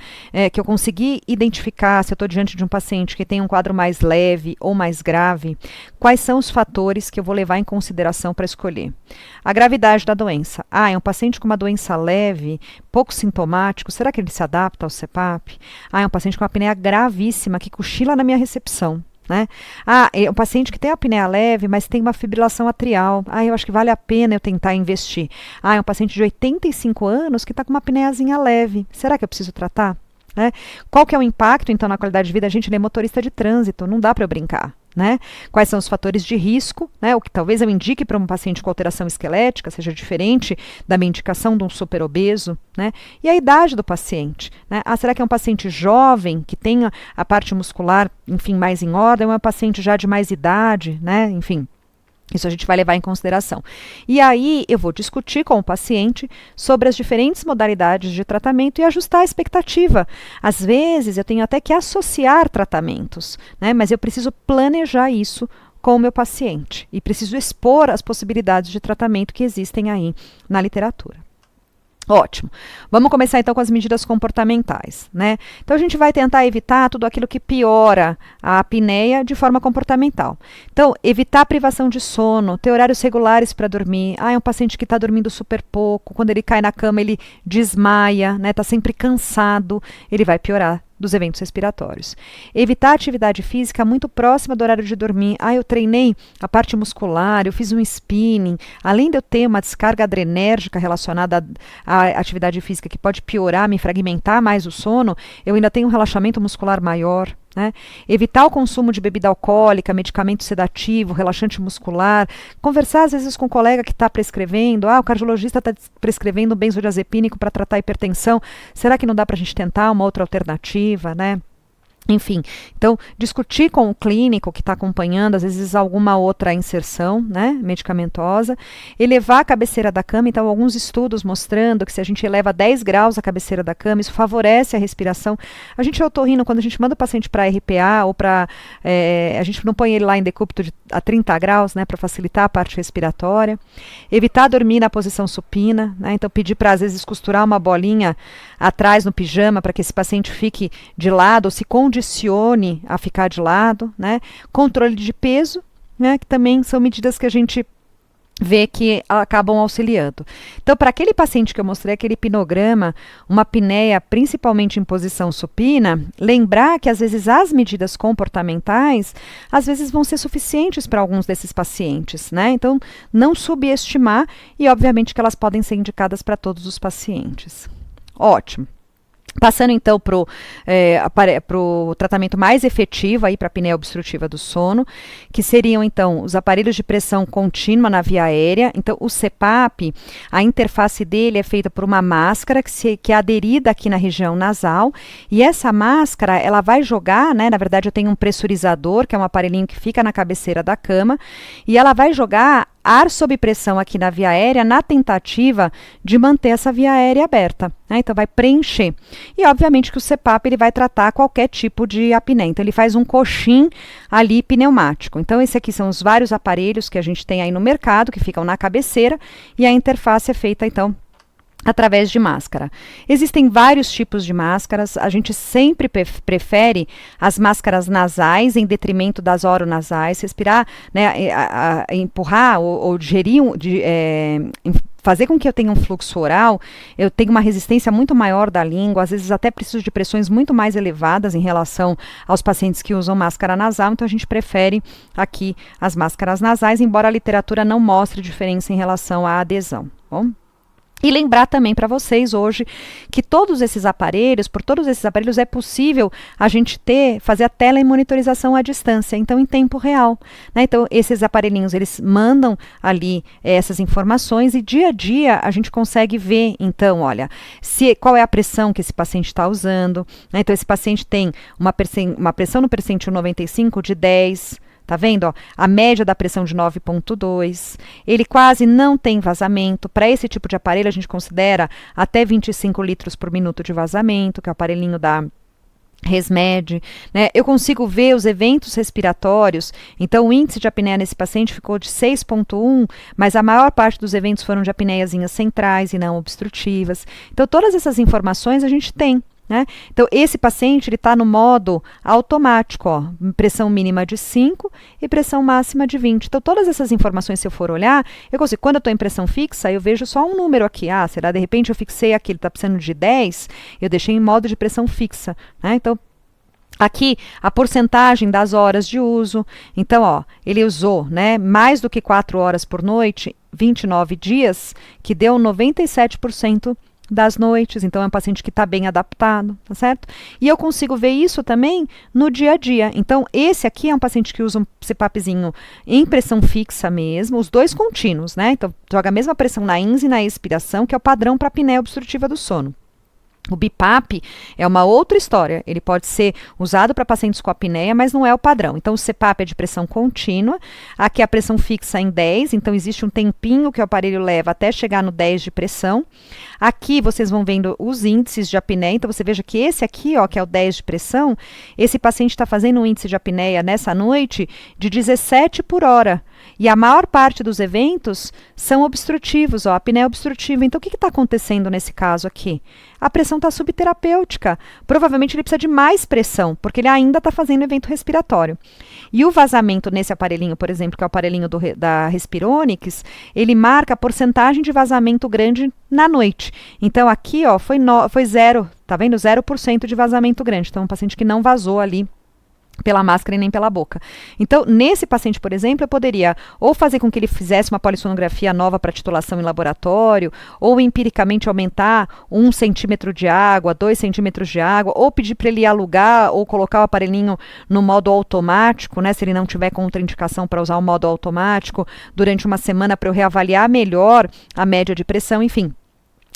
que eu consegui identificar se eu estou diante de um paciente que tem um quadro mais leve ou mais grave, quais são os fatores que eu vou levar em consideração para escolher? A gravidade da doença. É um paciente com uma doença leve, pouco sintomático, será que ele se adapta ao CPAP? É um paciente com uma apneia gravíssima que cochila na minha recepção, né? É um paciente que tem apneia leve, mas tem uma fibrilação atrial. Eu acho que vale a pena eu tentar investir. É um paciente de 85 anos que está com uma apneiazinha leve. Será que eu preciso tratar? Qual que é o impacto, então, na qualidade de vida? A gente é motorista de trânsito, não dá para eu brincar. Né? Quais são os fatores de risco, né? O que talvez eu indique para um paciente com alteração esquelética seja diferente da minha indicação de um superobeso, né? E a idade do paciente, né? Será que é um paciente jovem que tenha a parte muscular, enfim, mais em ordem, ou é um paciente já de mais idade, né? Enfim. Isso a gente vai levar em consideração. E aí eu vou discutir com o paciente sobre as diferentes modalidades de tratamento e ajustar a expectativa. Às vezes eu tenho até que associar tratamentos, né? Mas eu preciso planejar isso com o meu paciente e preciso expor as possibilidades de tratamento que existem aí na literatura. Ótimo. Vamos começar então com as medidas comportamentais, né? Então a gente vai tentar evitar tudo aquilo que piora a apneia de forma comportamental. Então, evitar privação de sono, ter horários regulares para dormir. É um paciente que está dormindo super pouco, quando ele cai na cama ele desmaia, né? Está sempre cansado, ele vai piorar dos eventos respiratórios. Evitar atividade física muito próxima do horário de dormir. Eu treinei a parte muscular, eu fiz um spinning. Além de eu ter uma descarga adrenérgica relacionada à atividade física que pode piorar, me fragmentar mais o sono, eu ainda tenho um relaxamento muscular maior. Né? Evitar o consumo de bebida alcoólica, medicamento sedativo, relaxante muscular, conversar às vezes com um colega que está prescrevendo, o cardiologista está prescrevendo um benzodiazepínico para tratar a hipertensão, será que não dá para a gente tentar uma outra alternativa, né? Enfim, então, discutir com o clínico que está acompanhando, às vezes, alguma outra inserção, né, medicamentosa, elevar a cabeceira da cama. Então, alguns estudos mostrando que se a gente eleva 10 graus a cabeceira da cama, isso favorece a respiração. A gente é otorrino, quando a gente manda o paciente para RPA ou para... a gente não põe ele lá em decúbito a 30 graus, né, para facilitar a parte respiratória. Evitar dormir na posição supina, né, então pedir para, às vezes, costurar uma bolinha atrás no pijama para que esse paciente fique de lado ou se condicione a ficar de lado, né? Controle de peso, né? Que também são medidas que a gente vê que acabam auxiliando. Então, para aquele paciente que eu mostrei, aquele hipnograma, uma apneia principalmente em posição supina, lembrar que às vezes as medidas comportamentais, às vezes vão ser suficientes para alguns desses pacientes, né? Então, não subestimar e, obviamente, que elas podem ser indicadas para todos os pacientes. Ótimo. Passando então para o tratamento mais efetivo para a apneia obstrutiva do sono, que seriam então os aparelhos de pressão contínua na via aérea. Então o CPAP, a interface dele é feita por uma máscara que é aderida aqui na região nasal, e essa máscara ela vai jogar, né, na verdade eu tenho um pressurizador, que é um aparelhinho que fica na cabeceira da cama, e ela vai jogar ar sob pressão aqui na via aérea na tentativa de manter essa via aérea aberta, né? Então vai preencher. E obviamente que o CPAP ele vai tratar qualquer tipo de apneia. Então ele faz um coxim ali pneumático. Então esse aqui são os vários aparelhos que a gente tem aí no mercado, que ficam na cabeceira, e a interface é feita então através de máscara. Existem vários tipos de máscaras, a gente sempre prefere as máscaras nasais em detrimento das oronasais, respirar, né, empurrar ou digerir, fazer com que eu tenha um fluxo oral, eu tenho uma resistência muito maior da língua, às vezes até preciso de pressões muito mais elevadas em relação aos pacientes que usam máscara nasal, então a gente prefere aqui as máscaras nasais, embora a literatura não mostre diferença em relação à adesão. Bom? E lembrar também para vocês hoje que por todos esses aparelhos é possível a gente fazer a telemonitorização à distância, então em tempo real, né? Então esses aparelhinhos, eles mandam ali essas informações e dia a dia a gente consegue ver, então, olha, qual é a pressão que esse paciente está usando, né? Então esse paciente tem uma pressão no percentil 95 de 10, tá vendo? Ó, a média da pressão de 9,2. Ele quase não tem vazamento. Para esse tipo de aparelho, a gente considera até 25 litros por minuto de vazamento, que é o aparelhinho da ResMed, né? Eu consigo ver os eventos respiratórios. Então, o índice de apneia nesse paciente ficou de 6,1, mas a maior parte dos eventos foram de apneiazinhas centrais e não obstrutivas. Então, todas essas informações a gente tem. Né? Então, esse paciente está no modo automático, ó, pressão mínima de 5 e pressão máxima de 20. Então, todas essas informações, se eu for olhar, eu consigo, quando eu estou em pressão fixa, eu vejo só um número aqui. Será de repente eu fixei aqui, ele está precisando de 10, eu deixei em modo de pressão fixa. Né? Então, aqui, a porcentagem das horas de uso. Então, ó, ele usou, né, mais do que 4 horas por noite, 29 dias, que deu 97% das noites. Então é um paciente que está bem adaptado, tá certo? E eu consigo ver isso também no dia a dia. Então esse aqui é um paciente que usa um CPAPzinho em pressão fixa mesmo, os dois contínuos, né? Então joga a mesma pressão na ins e na expiração, que é o padrão para a apneia obstrutiva do sono. O BIPAP é uma outra história, ele pode ser usado para pacientes com apneia, mas não é o padrão. Então, o CPAP é de pressão contínua, aqui a pressão fixa em 10, então existe um tempinho que o aparelho leva até chegar no 10 de pressão. Aqui vocês vão vendo os índices de apneia, então você veja que esse aqui, ó, que é o 10 de pressão, esse paciente está fazendo um índice de apneia nessa noite de 17 por hora. E a maior parte dos eventos são obstrutivos, ó, apneia obstrutiva. Então, o que está acontecendo nesse caso aqui? A pressão está subterapêutica. Provavelmente ele precisa de mais pressão, porque ele ainda está fazendo evento respiratório. E o vazamento nesse aparelhinho, por exemplo, que é o aparelhinho da Respironics, ele marca a porcentagem de vazamento grande na noite. Então, aqui ó, foi zero, tá vendo? 0% de vazamento grande. Então, um paciente que não vazou ali pela máscara e nem pela boca. Então, nesse paciente, por exemplo, eu poderia ou fazer com que ele fizesse uma polissonografia nova para titulação em laboratório, ou empiricamente aumentar 1 centímetro de água, 2 centímetros de água, ou pedir para ele alugar ou colocar o aparelhinho no modo automático, né, se ele não tiver contraindicação para usar o modo automático, durante uma semana para eu reavaliar melhor a média de pressão, enfim.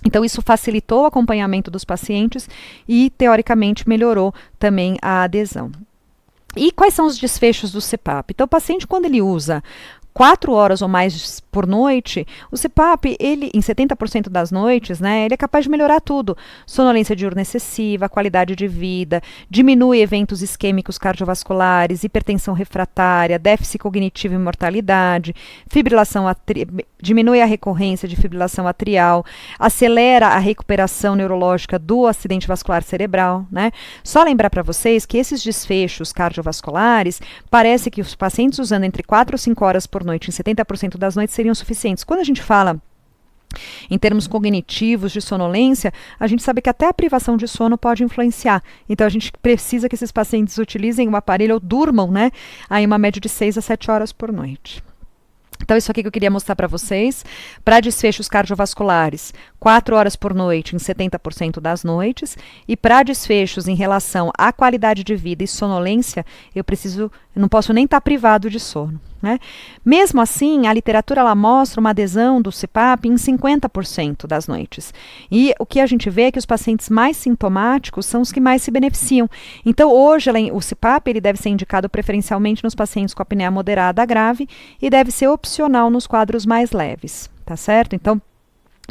Então, isso facilitou o acompanhamento dos pacientes e, teoricamente, melhorou também a adesão. E quais são os desfechos do CPAP? Então, o paciente, quando ele usa 4 horas ou mais por noite, o CPAP, ele, em 70% das noites, né, ele é capaz de melhorar tudo. Sonolência diurna excessiva, qualidade de vida, diminui eventos isquêmicos cardiovasculares, hipertensão refratária, déficit cognitivo e mortalidade, diminui a recorrência de fibrilação atrial, acelera a recuperação neurológica do acidente vascular cerebral, né? Só lembrar para vocês que esses desfechos cardiovasculares, parece que os pacientes usando entre 4 ou 5 horas por noite, em 70% das noites, seriam suficientes. Quando a gente fala em termos cognitivos de sonolência, a gente sabe que até a privação de sono pode influenciar. Então, a gente precisa que esses pacientes utilizem o aparelho ou durmam, né, aí uma média de 6 a 7 horas por noite. Então, isso aqui que eu queria mostrar para vocês. Para desfechos cardiovasculares, 4 horas por noite em 70% das noites. E para desfechos em relação à qualidade de vida e sonolência, eu não posso nem estar privado de sono, né? Mesmo assim, a literatura ela mostra uma adesão do CPAP em 50% das noites. E o que a gente vê é que os pacientes mais sintomáticos são os que mais se beneficiam. Então, hoje, o CPAP ele deve ser indicado preferencialmente nos pacientes com apneia moderada a grave e deve ser opcional nos quadros mais leves, tá certo? Então,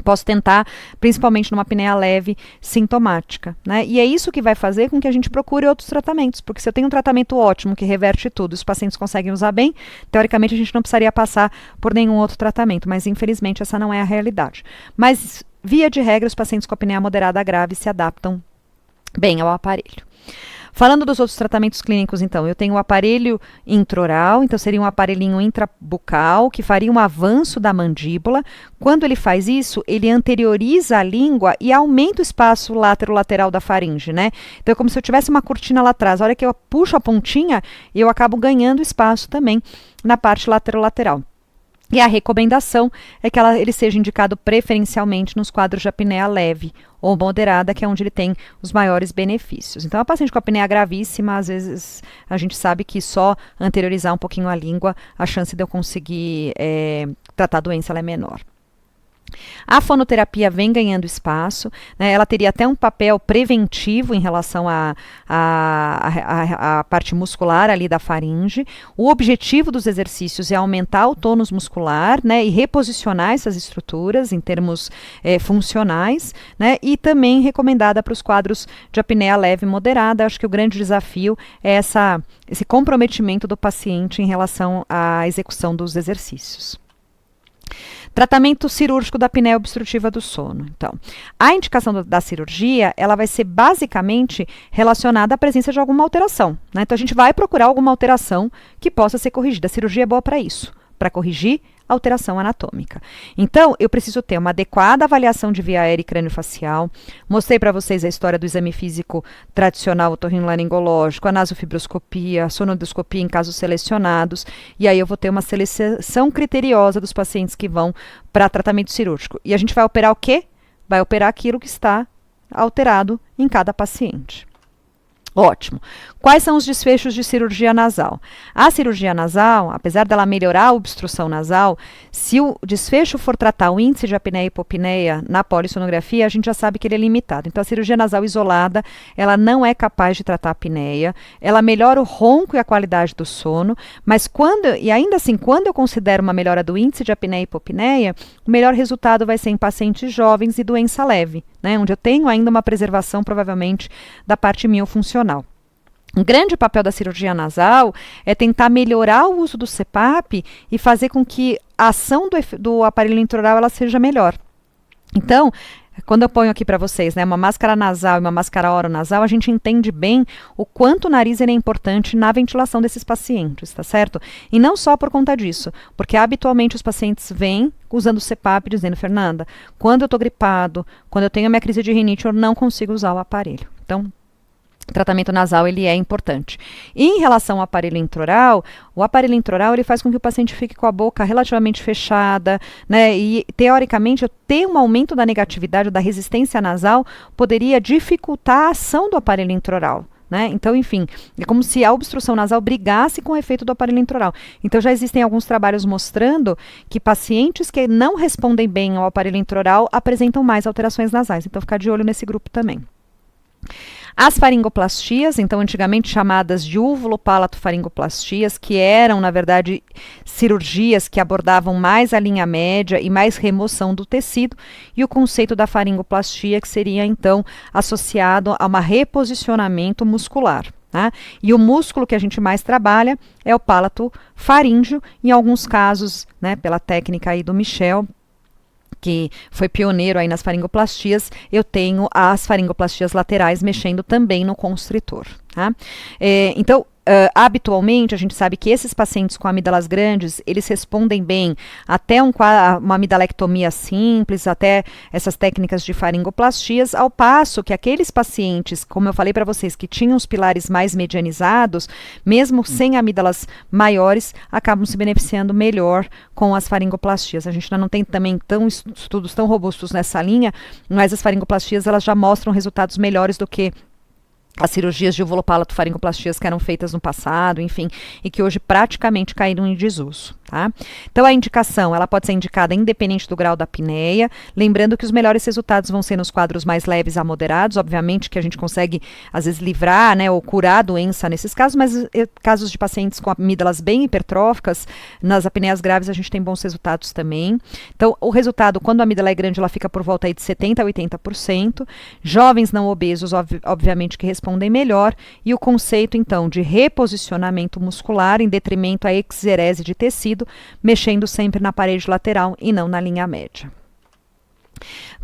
posso tentar, principalmente numa apneia leve, sintomática, né? E é isso que vai fazer com que a gente procure outros tratamentos, porque se eu tenho um tratamento ótimo que reverte tudo, os pacientes conseguem usar bem, teoricamente a gente não precisaria passar por nenhum outro tratamento, mas infelizmente essa não é a realidade. Mas, via de regra, os pacientes com apneia moderada a grave se adaptam bem ao aparelho. Falando dos outros tratamentos clínicos, então, eu tenho o aparelho intraoral, então seria um aparelhinho intrabucal que faria um avanço da mandíbula. Quando ele faz isso, ele anterioriza a língua e aumenta o espaço lateral da faringe, né? Então é como se eu tivesse uma cortina lá atrás. A hora que eu puxo a pontinha, eu acabo ganhando espaço também na parte lateral. E a recomendação é que ele seja indicado preferencialmente nos quadros de apneia leve ou moderada, que é onde ele tem os maiores benefícios. Então, a paciente com apneia gravíssima, às vezes a gente sabe que só anteriorizar um pouquinho a língua, a chance de eu conseguir tratar a doença ela é menor. A fonoterapia vem ganhando espaço, né? Ela teria até um papel preventivo em relação à parte muscular ali da faringe. O objetivo dos exercícios é aumentar o tônus muscular, né? E reposicionar essas estruturas em termos funcionais, né? E também recomendada para os quadros de apneia leve e moderada. Acho que o grande desafio é esse comprometimento do paciente em relação à execução dos exercícios. Tratamento cirúrgico da apneia obstrutiva do sono. Então, a indicação da cirurgia, ela vai ser basicamente relacionada à presença de alguma alteração, né? Então, a gente vai procurar alguma alteração que possa ser corrigida. A cirurgia é boa para isso, para corrigir alteração anatômica. Então, eu preciso ter uma adequada avaliação de via aérea e crâniofacial. Mostrei para vocês a história do exame físico tradicional otorrinolaringológico, a nasofibroscopia, a sonodoscopia em casos selecionados, e aí eu vou ter uma seleção criteriosa dos pacientes que vão para tratamento cirúrgico. E a gente vai operar o quê? Vai operar aquilo que está alterado em cada paciente. Ótimo. Quais são os desfechos de cirurgia nasal? A cirurgia nasal, apesar dela melhorar a obstrução nasal, se o desfecho for tratar o índice de apneia e hipopneia na polissonografia, a gente já sabe que ele é limitado. Então, a cirurgia nasal isolada, ela não é capaz de tratar a apneia, ela melhora o ronco e a qualidade do sono, mas ainda assim, quando eu considero uma melhora do índice de apneia e hipopneia, o melhor resultado vai ser em pacientes jovens e doença leve, né, onde eu tenho ainda uma preservação, provavelmente, da parte miofuncional. Um grande papel da cirurgia nasal é tentar melhorar o uso do CPAP e fazer com que a ação do aparelho intraoral ela seja melhor. Então, quando eu ponho aqui para vocês, né, uma máscara nasal e uma máscara oronasal, a gente entende bem o quanto o nariz ele é importante na ventilação desses pacientes, tá certo? E não só por conta disso, porque habitualmente os pacientes vêm usando o CPAP dizendo, Fernanda, quando eu estou gripado, quando eu tenho a minha crise de rinite, eu não consigo usar o aparelho. Então, o tratamento nasal ele é importante. E em relação ao aparelho intraoral, o aparelho intraoral ele faz com que o paciente fique com a boca relativamente fechada, né? E teoricamente ter um aumento da negatividade, da resistência nasal, poderia dificultar a ação do aparelho intraoral. Né? Então, enfim, é como se a obstrução nasal brigasse com o efeito do aparelho intraoral. Então, já existem alguns trabalhos mostrando que pacientes que não respondem bem ao aparelho intraoral apresentam mais alterações nasais. Então, ficar de olho nesse grupo também. As faringoplastias, então antigamente chamadas de uvulopalatofaringoplastias, que eram, na verdade, cirurgias que abordavam mais a linha média e mais remoção do tecido, e o conceito da faringoplastia, que seria, então, associado a um reposicionamento muscular. Tá? E o músculo que a gente mais trabalha é o palato faríngeo, em alguns casos, né, pela técnica aí do Michel, que foi pioneiro aí nas faringoplastias, eu tenho as faringoplastias laterais mexendo também no constritor. Tá? Então, habitualmente, a gente sabe que esses pacientes com amígdalas grandes, eles respondem bem até uma amidalectomia simples, até essas técnicas de faringoplastias, ao passo que aqueles pacientes, como eu falei para vocês, que tinham os pilares mais medianizados, mesmo sem amígdalas maiores, acabam se beneficiando melhor com as faringoplastias. A gente ainda não tem também estudos tão robustos nessa linha, mas as faringoplastias elas já mostram resultados melhores do que as cirurgias de uvulopalatofaringoplastias que eram feitas no passado, enfim, e que hoje praticamente caíram em desuso. Tá? Então, a indicação, ela pode ser indicada independente do grau da apneia, lembrando que os melhores resultados vão ser nos quadros mais leves a moderados, obviamente que a gente consegue, às vezes, livrar, né, ou curar a doença nesses casos, mas casos de pacientes com amígdalas bem hipertróficas, nas apneias graves a gente tem bons resultados também. Então, o resultado, quando a amígdala é grande, ela fica por volta aí de 70% a 80%, jovens não obesos, obviamente que respondem melhor, e o conceito, então, de reposicionamento muscular em detrimento à exerese de tecido, mexendo sempre na parede lateral e não na linha média.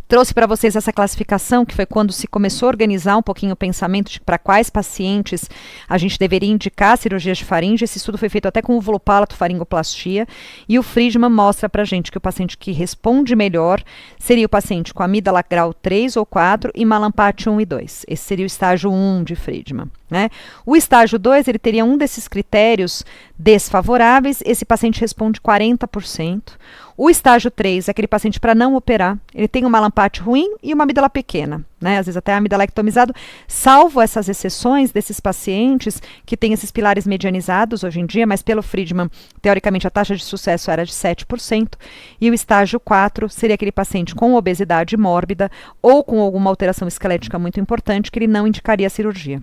Trouxe para vocês essa classificação, que foi quando se começou a organizar um pouquinho o pensamento de para quais pacientes a gente deveria indicar cirurgias de faringe. Esse estudo foi feito até com uvulopalatofaringoplastia, e o Friedman mostra para a gente que o paciente que responde melhor seria o paciente com amígdala grau 3 ou 4 e malampate 1 e 2. Esse seria o estágio 1 de Friedman. Né? O estágio 2, ele teria um desses critérios desfavoráveis, esse paciente responde 40%. O estágio 3 é aquele paciente para não operar, ele tem um malampate ruim e uma amígdala pequena, né? Às vezes até amidalectomizado, salvo essas exceções desses pacientes que têm esses pilares medianizados hoje em dia, mas pelo Friedman, teoricamente a taxa de sucesso era de 7%, e o estágio 4 seria aquele paciente com obesidade mórbida ou com alguma alteração esquelética muito importante que ele não indicaria a cirurgia.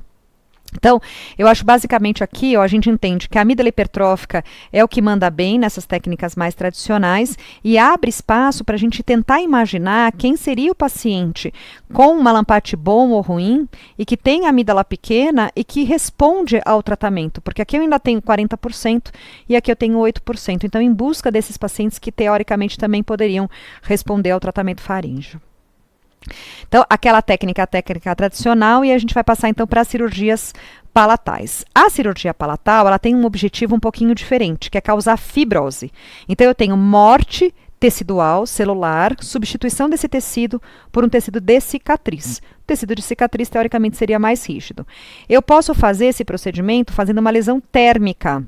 Então, eu acho basicamente aqui, ó, a gente entende que a amígdala hipertrófica é o que manda bem nessas técnicas mais tradicionais e abre espaço para a gente tentar imaginar quem seria o paciente com um malampate bom ou ruim e que tem a amígdala pequena e que responde ao tratamento, porque aqui eu ainda tenho 40% e aqui eu tenho 8%. Então, em busca desses pacientes que teoricamente também poderiam responder ao tratamento faríngeo. Então, aquela técnica, a técnica tradicional, e a gente vai passar então para as cirurgias palatais. A cirurgia palatal, ela tem um objetivo um pouquinho diferente, que é causar fibrose. Então, eu tenho morte tecidual, celular, substituição desse tecido por um tecido de cicatriz. O tecido de cicatriz, teoricamente, seria mais rígido. Eu posso fazer esse procedimento fazendo uma lesão térmica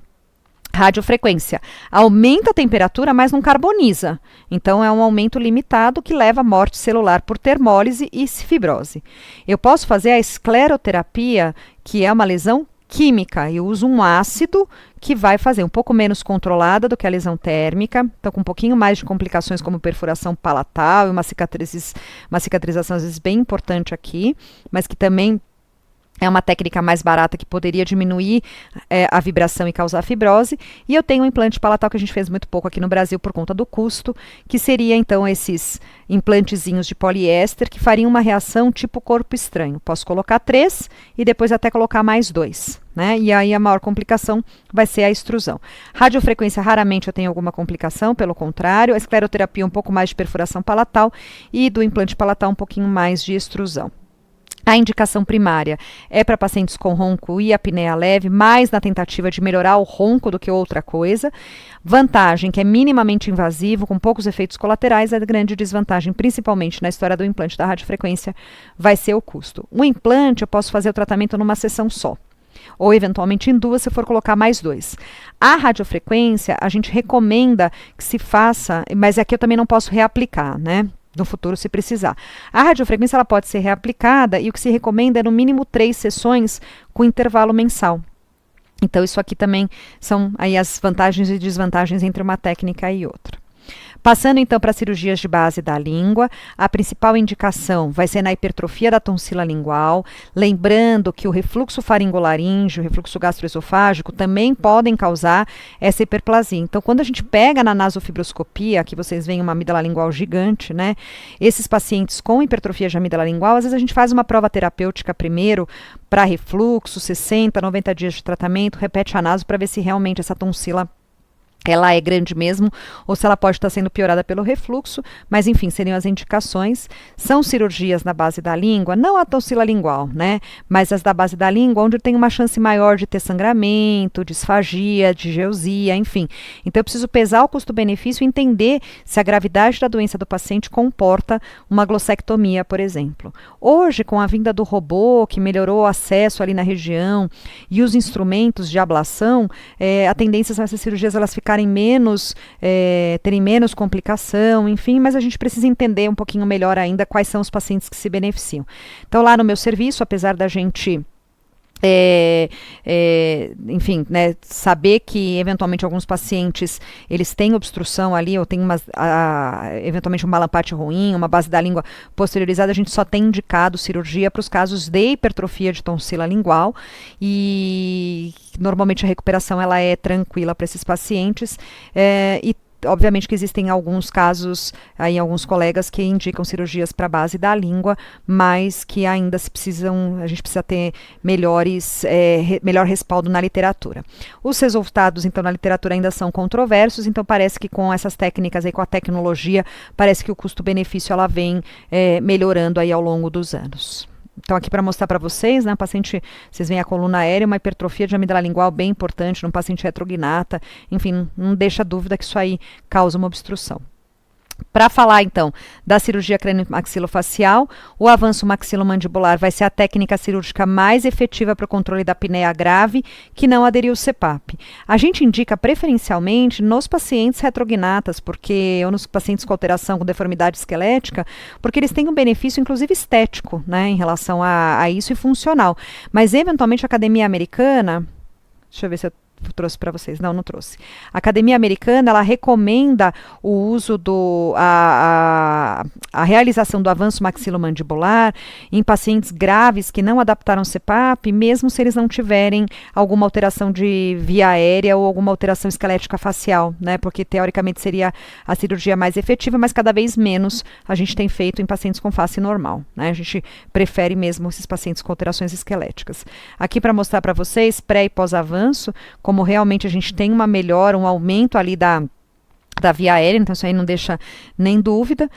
Radiofrequência aumenta a temperatura, mas não carboniza. Então, é um aumento limitado que leva à morte celular por termólise e fibrose. Eu posso fazer a escleroterapia, que é uma lesão química. Eu uso um ácido que vai fazer um pouco menos controlada do que a lesão térmica, então com um pouquinho mais de complicações como perfuração palatal e uma cicatrização às vezes bem importante aqui, mas que também é uma técnica mais barata que poderia diminuir a vibração e causar fibrose. E eu tenho um implante palatal que a gente fez muito pouco aqui no Brasil por conta do custo, que seria então esses implantezinhos de poliéster que fariam uma reação tipo corpo estranho. Posso colocar 3 e depois até colocar mais 2. Né? E aí a maior complicação vai ser a extrusão. Radiofrequência, raramente eu tenho alguma complicação, pelo contrário. A escleroterapia um pouco mais de perfuração palatal e do implante palatal um pouquinho mais de extrusão. A indicação primária é para pacientes com ronco e apneia leve, mais na tentativa de melhorar o ronco do que outra coisa. Vantagem que é minimamente invasivo, com poucos efeitos colaterais. A grande desvantagem, principalmente na história do implante da radiofrequência, vai ser o custo. O implante eu posso fazer o tratamento numa sessão só, ou eventualmente em 2 se for colocar mais 2. A radiofrequência a gente recomenda que se faça, mas aqui eu também não posso reaplicar, né? No futuro, se precisar. A radiofrequência ela pode ser reaplicada e o que se recomenda é no mínimo 3 sessões com intervalo mensal. Então, isso aqui também são aí as vantagens e desvantagens entre uma técnica e outra. Passando então para cirurgias de base da língua, a principal indicação vai ser na hipertrofia da tonsila lingual, lembrando que o refluxo faringolaríngeo, o refluxo gastroesofágico também podem causar essa hiperplasia. Então, quando a gente pega na nasofibroscopia, aqui vocês veem uma amígdala lingual gigante, né? Esses pacientes com hipertrofia de amígdala lingual, às vezes a gente faz uma prova terapêutica primeiro para refluxo, 60, 90 dias de tratamento, repete a naso para ver se realmente essa tonsila ela é grande mesmo, ou se ela pode estar sendo piorada pelo refluxo, mas enfim, seriam as indicações. São cirurgias na base da língua, não a tonsila lingual, né? Mas as da base da língua, onde tem uma chance maior de ter sangramento, disfagia, digeusia, enfim. Então eu preciso pesar o custo-benefício e entender se a gravidade da doença do paciente comporta uma glossectomia, por exemplo. Hoje, com a vinda do robô, que melhorou o acesso ali na região, e os instrumentos de ablação, a tendência são essas cirurgias elas ficarem menos, terem menos complicação, enfim, mas a gente precisa entender um pouquinho melhor ainda quais são os pacientes que se beneficiam. Então, lá no meu serviço, apesar da gente enfim, né, saber que eventualmente alguns pacientes eles têm obstrução ali ou tem eventualmente um malampate ruim, uma base da língua posteriorizada, a gente só tem indicado cirurgia para os casos de hipertrofia de tonsila lingual e normalmente a recuperação ela é tranquila para esses pacientes e obviamente que existem alguns casos, aí alguns colegas que indicam cirurgias para a base da língua, mas que ainda a gente precisa ter melhor respaldo na literatura. Os resultados, então, na literatura ainda são controversos, então parece que com essas técnicas aí, com a tecnologia, parece que o custo-benefício ela vem melhorando aí ao longo dos anos. Então, aqui para mostrar para vocês, né, paciente, vocês veem a coluna aérea, uma hipertrofia de amígdala lingual bem importante num paciente retrognata, enfim, não deixa dúvida que isso aí causa uma obstrução. Para falar, então, da cirurgia crânio-maxilofacial, o avanço maxilomandibular vai ser a técnica cirúrgica mais efetiva para o controle da apneia grave que não aderiu ao CPAP. A gente indica preferencialmente nos pacientes retrognatas, ou nos pacientes com alteração, com deformidade esquelética, porque eles têm um benefício, inclusive estético, né, em relação a isso e funcional. Mas, eventualmente, a Academia Americana, deixa eu ver se eu trouxe para vocês, não trouxe. A Academia Americana, ela recomenda o uso a realização do avanço maxilomandibular em pacientes graves que não adaptaram CPAP, mesmo se eles não tiverem alguma alteração de via aérea ou alguma alteração esquelética facial, né? Porque teoricamente seria a cirurgia mais efetiva, mas cada vez menos a gente tem feito em pacientes com face normal, né? A gente prefere mesmo esses pacientes com alterações esqueléticas. Aqui para mostrar para vocês, pré e pós-avanço, como realmente a gente tem uma melhora, um aumento ali da via aérea, então isso aí não deixa nem dúvida.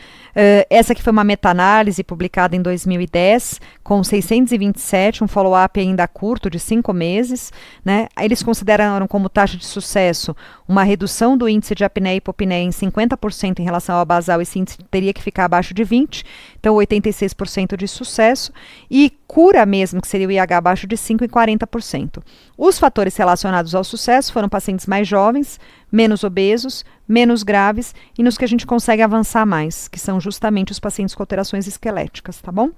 Essa aqui foi uma meta-análise publicada em 2010, com 627, um follow-up ainda curto, de 5 meses. Né? Eles consideraram como taxa de sucesso uma redução do índice de apneia e hipopneia em 50% em relação ao basal, esse índice teria que ficar abaixo de 20%. então 86% de sucesso, e cura mesmo, que seria o IH abaixo de 5 e 40%. Os fatores relacionados ao sucesso foram pacientes mais jovens, menos obesos, menos graves e nos que a gente consegue avançar mais, que são justamente os pacientes com alterações esqueléticas, tá bom?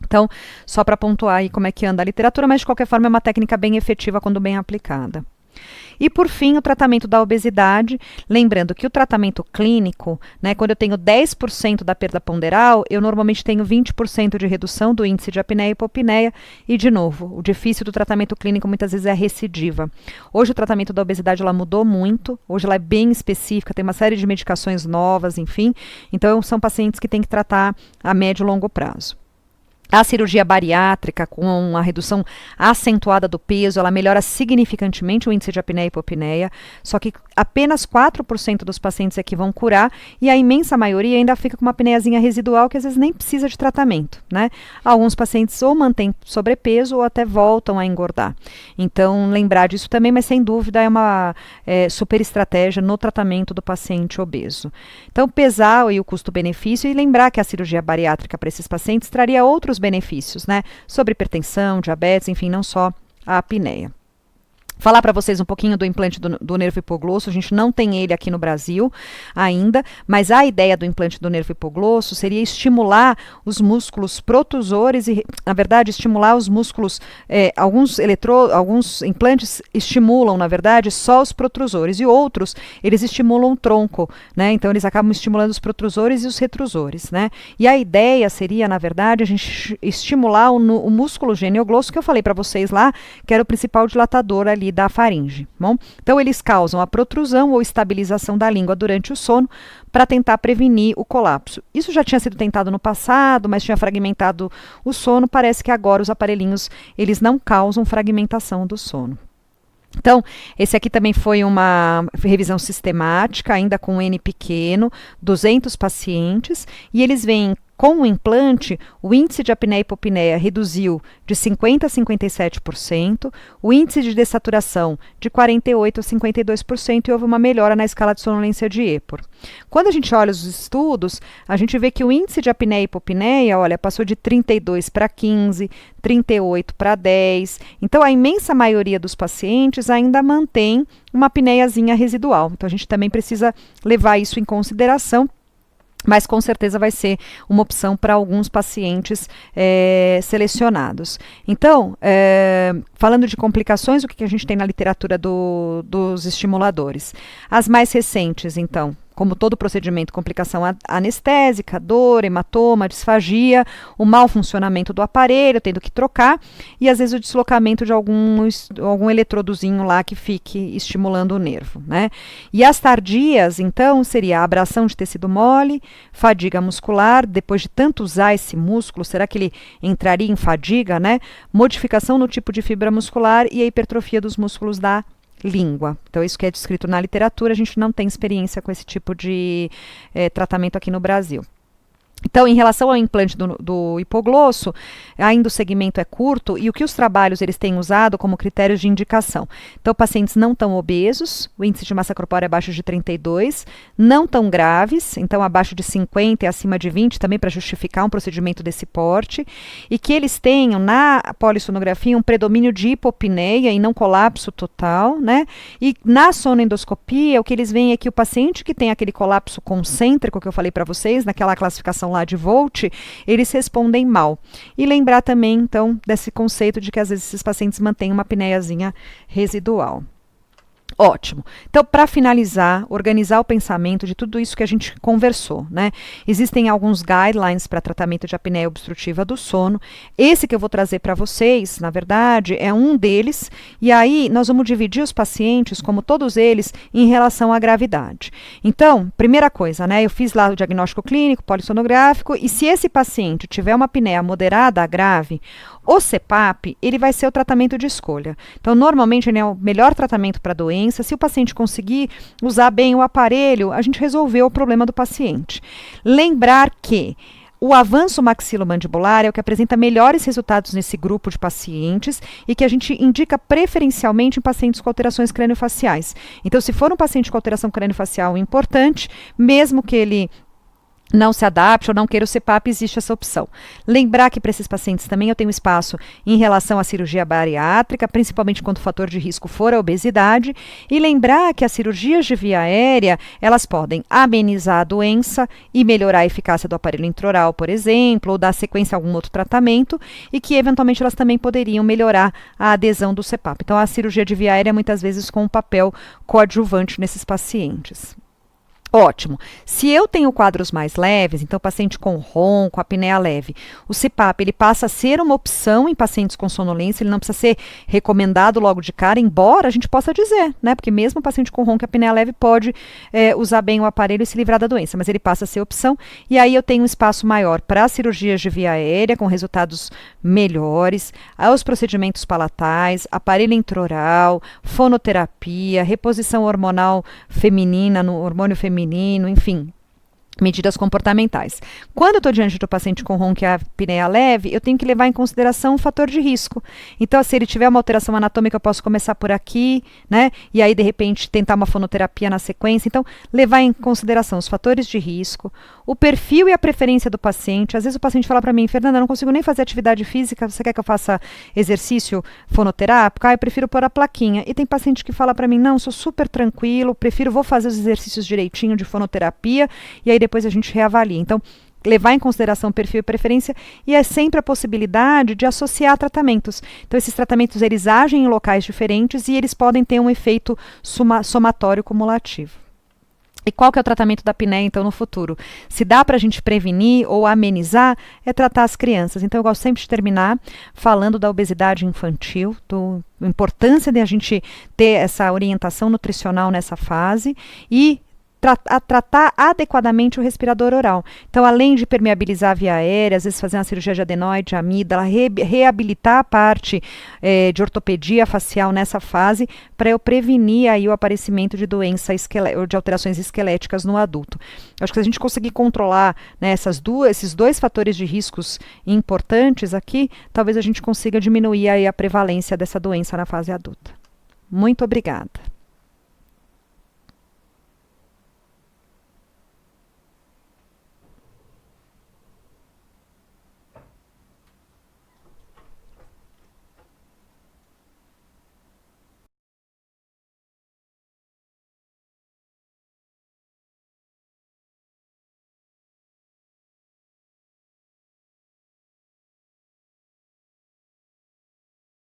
Então, só para pontuar aí como é que anda a literatura, mas de qualquer forma é uma técnica bem efetiva quando bem aplicada. E por fim, o tratamento da obesidade, lembrando que o tratamento clínico, né, quando eu tenho 10% da perda ponderal, eu normalmente tenho 20% de redução do índice de apneia e hipopneia, e de novo, o difícil do tratamento clínico muitas vezes é a recidiva. Hoje o tratamento da obesidade ela mudou muito, hoje ela é bem específica, tem uma série de medicações novas, enfim, então são pacientes que tem que tratar a médio e longo prazo. A cirurgia bariátrica, com a redução acentuada do peso, ela melhora significantemente o índice de apneia e hipopneia, só que apenas 4% dos pacientes é que vão curar, e a imensa maioria ainda fica com uma apneiazinha residual que às vezes nem precisa de tratamento, né? Alguns pacientes ou mantêm sobrepeso ou até voltam a engordar. Então, lembrar disso também, mas sem dúvida é uma super estratégia no tratamento do paciente obeso. Então, pesar aí o custo-benefício e lembrar que a cirurgia bariátrica para esses pacientes traria outros benefícios, né? Sobre hipertensão, diabetes, enfim, não só a apneia. Falar para vocês um pouquinho do implante do nervo hipoglosso. A gente não tem ele aqui no Brasil ainda, mas a ideia do implante do nervo hipoglosso seria estimular os músculos protusores e, na verdade, estimular os músculos, alguns implantes estimulam, na verdade, só os protrusores e outros, eles estimulam o tronco, né? Então, eles acabam estimulando os protrusores e os retrusores, né? E a ideia seria, na verdade, a gente estimular o músculo genioglosso, que eu falei para vocês lá, que era o principal dilatador ali da faringe. Bom? Então, eles causam a protrusão ou estabilização da língua durante o sono para tentar prevenir o colapso. Isso já tinha sido tentado no passado, mas tinha fragmentado o sono. Parece que agora os aparelhinhos eles não causam fragmentação do sono. Então, esse aqui também foi uma revisão sistemática, ainda com N pequeno, 200 pacientes, e eles veem com o implante, o índice de apneia e hipopneia reduziu de 50% a 57%, o índice de dessaturação de 48% a 52% e houve uma melhora na escala de sonolência de Epworth. Quando a gente olha os estudos, a gente vê que o índice de apneia e hipopneia, olha, passou de 32 para 15, 38 para 10. Então, a imensa maioria dos pacientes ainda mantém uma apneiazinha residual. Então, a gente também precisa levar isso em consideração. Mas com certeza vai ser uma opção para alguns pacientes selecionados. Então, falando de complicações, o que a gente tem na literatura dos estimuladores? As mais recentes, então, como todo procedimento, complicação anestésica, dor, hematoma, disfagia, o mau funcionamento do aparelho, tendo que trocar, e às vezes o deslocamento de algum eletrodozinho lá que fique estimulando o nervo, né? E as tardias, então, seria a abração de tecido mole, fadiga muscular, depois de tanto usar esse músculo, será que ele entraria em fadiga, né? Modificação no tipo de fibra muscular e a hipertrofia dos músculos da língua. Então, isso que é descrito na literatura, a gente não tem experiência com esse tipo de tratamento aqui no Brasil. Então, em relação ao implante do hipoglosso, ainda o segmento é curto e o que os trabalhos eles têm usado como critérios de indicação. Então, pacientes não tão obesos, o índice de massa corpórea é abaixo de 32, não tão graves, então abaixo de 50 e acima de 20, também para justificar um procedimento desse porte, e que eles tenham na polissonografia um predomínio de hipopneia e não colapso total, né? E na sonoendoscopia, o que eles veem é que o paciente que tem aquele colapso concêntrico que eu falei para vocês, naquela classificação lá de Volt, eles respondem mal. E lembrar também, então, desse conceito de que às vezes esses pacientes mantêm uma apneiazinha residual. Ótimo. Então, para finalizar, organizar o pensamento de tudo isso que a gente conversou, né? Existem alguns guidelines para tratamento de apneia obstrutiva do sono. Esse que eu vou trazer para vocês, na verdade, é um deles. E aí, nós vamos dividir os pacientes, como todos eles, em relação à gravidade. Então, primeira coisa, né? Eu fiz lá o diagnóstico clínico, polissonográfico, e se esse paciente tiver uma apneia moderada a grave, o CPAP, ele vai ser o tratamento de escolha. Então, normalmente, ele é o melhor tratamento para a doença. Se o paciente conseguir usar bem o aparelho, a gente resolveu o problema do paciente. Lembrar que o avanço maxilomandibular é o que apresenta melhores resultados nesse grupo de pacientes e que a gente indica preferencialmente em pacientes com alterações crâniofaciais. Então, se for um paciente com alteração crâniofacial importante, mesmo que ele não se adapte ou não queira o CPAP, existe essa opção. Lembrar que para esses pacientes também eu tenho espaço em relação à cirurgia bariátrica, principalmente quando o fator de risco for a obesidade, e lembrar que as cirurgias de via aérea, elas podem amenizar a doença e melhorar a eficácia do aparelho intraoral, por exemplo, ou dar sequência a algum outro tratamento, e que eventualmente elas também poderiam melhorar a adesão do CPAP. Então a cirurgia de via aérea muitas vezes com um papel coadjuvante nesses pacientes. Ótimo. Se eu tenho quadros mais leves, então paciente com ronco, apneia leve, o CPAP ele passa a ser uma opção em pacientes com sonolência, ele não precisa ser recomendado logo de cara, embora a gente possa dizer, né? Porque mesmo o paciente com ronco e apneia leve pode usar bem o aparelho e se livrar da doença, mas ele passa a ser opção, e aí eu tenho um espaço maior para cirurgias de via aérea, com resultados melhores, aos procedimentos palatais, aparelho intraoral, fonoterapia, reposição hormonal feminina, no hormônio feminino, enfim, medidas comportamentais. Quando eu estou diante do paciente com ronco e apneia leve, eu tenho que levar em consideração o fator de risco. Então, se ele tiver uma alteração anatômica, eu posso começar por aqui, né? E aí, de repente, tentar uma fonoterapia na sequência. Então, levar em consideração os fatores de risco, o perfil e a preferência do paciente. Às vezes o paciente fala para mim, Fernanda, eu não consigo nem fazer atividade física, você quer que eu faça exercício fonoterápico? Eu prefiro pôr a plaquinha. E tem paciente que fala para mim, não, sou super tranquilo, vou fazer os exercícios direitinho de fonoterapia, e aí depois a gente reavalia. Então, levar em consideração perfil e preferência, e é sempre a possibilidade de associar tratamentos. Então, esses tratamentos, eles agem em locais diferentes e eles podem ter um efeito somatório cumulativo. E qual que é o tratamento da apneia, então, no futuro? Se dá para a gente prevenir ou amenizar, é tratar as crianças. Então, eu gosto sempre de terminar falando da obesidade infantil, da importância de a gente ter essa orientação nutricional nessa fase e tratar adequadamente o respirador oral. Então, além de permeabilizar a via aérea, às vezes fazer uma cirurgia de adenoide, amígdala, reabilitar a parte de ortopedia facial nessa fase, para eu prevenir aí o aparecimento de doença de alterações esqueléticas no adulto. Eu acho que se a gente conseguir controlar, né, esses dois fatores de riscos importantes aqui, talvez a gente consiga diminuir aí a prevalência dessa doença na fase adulta. Muito obrigada.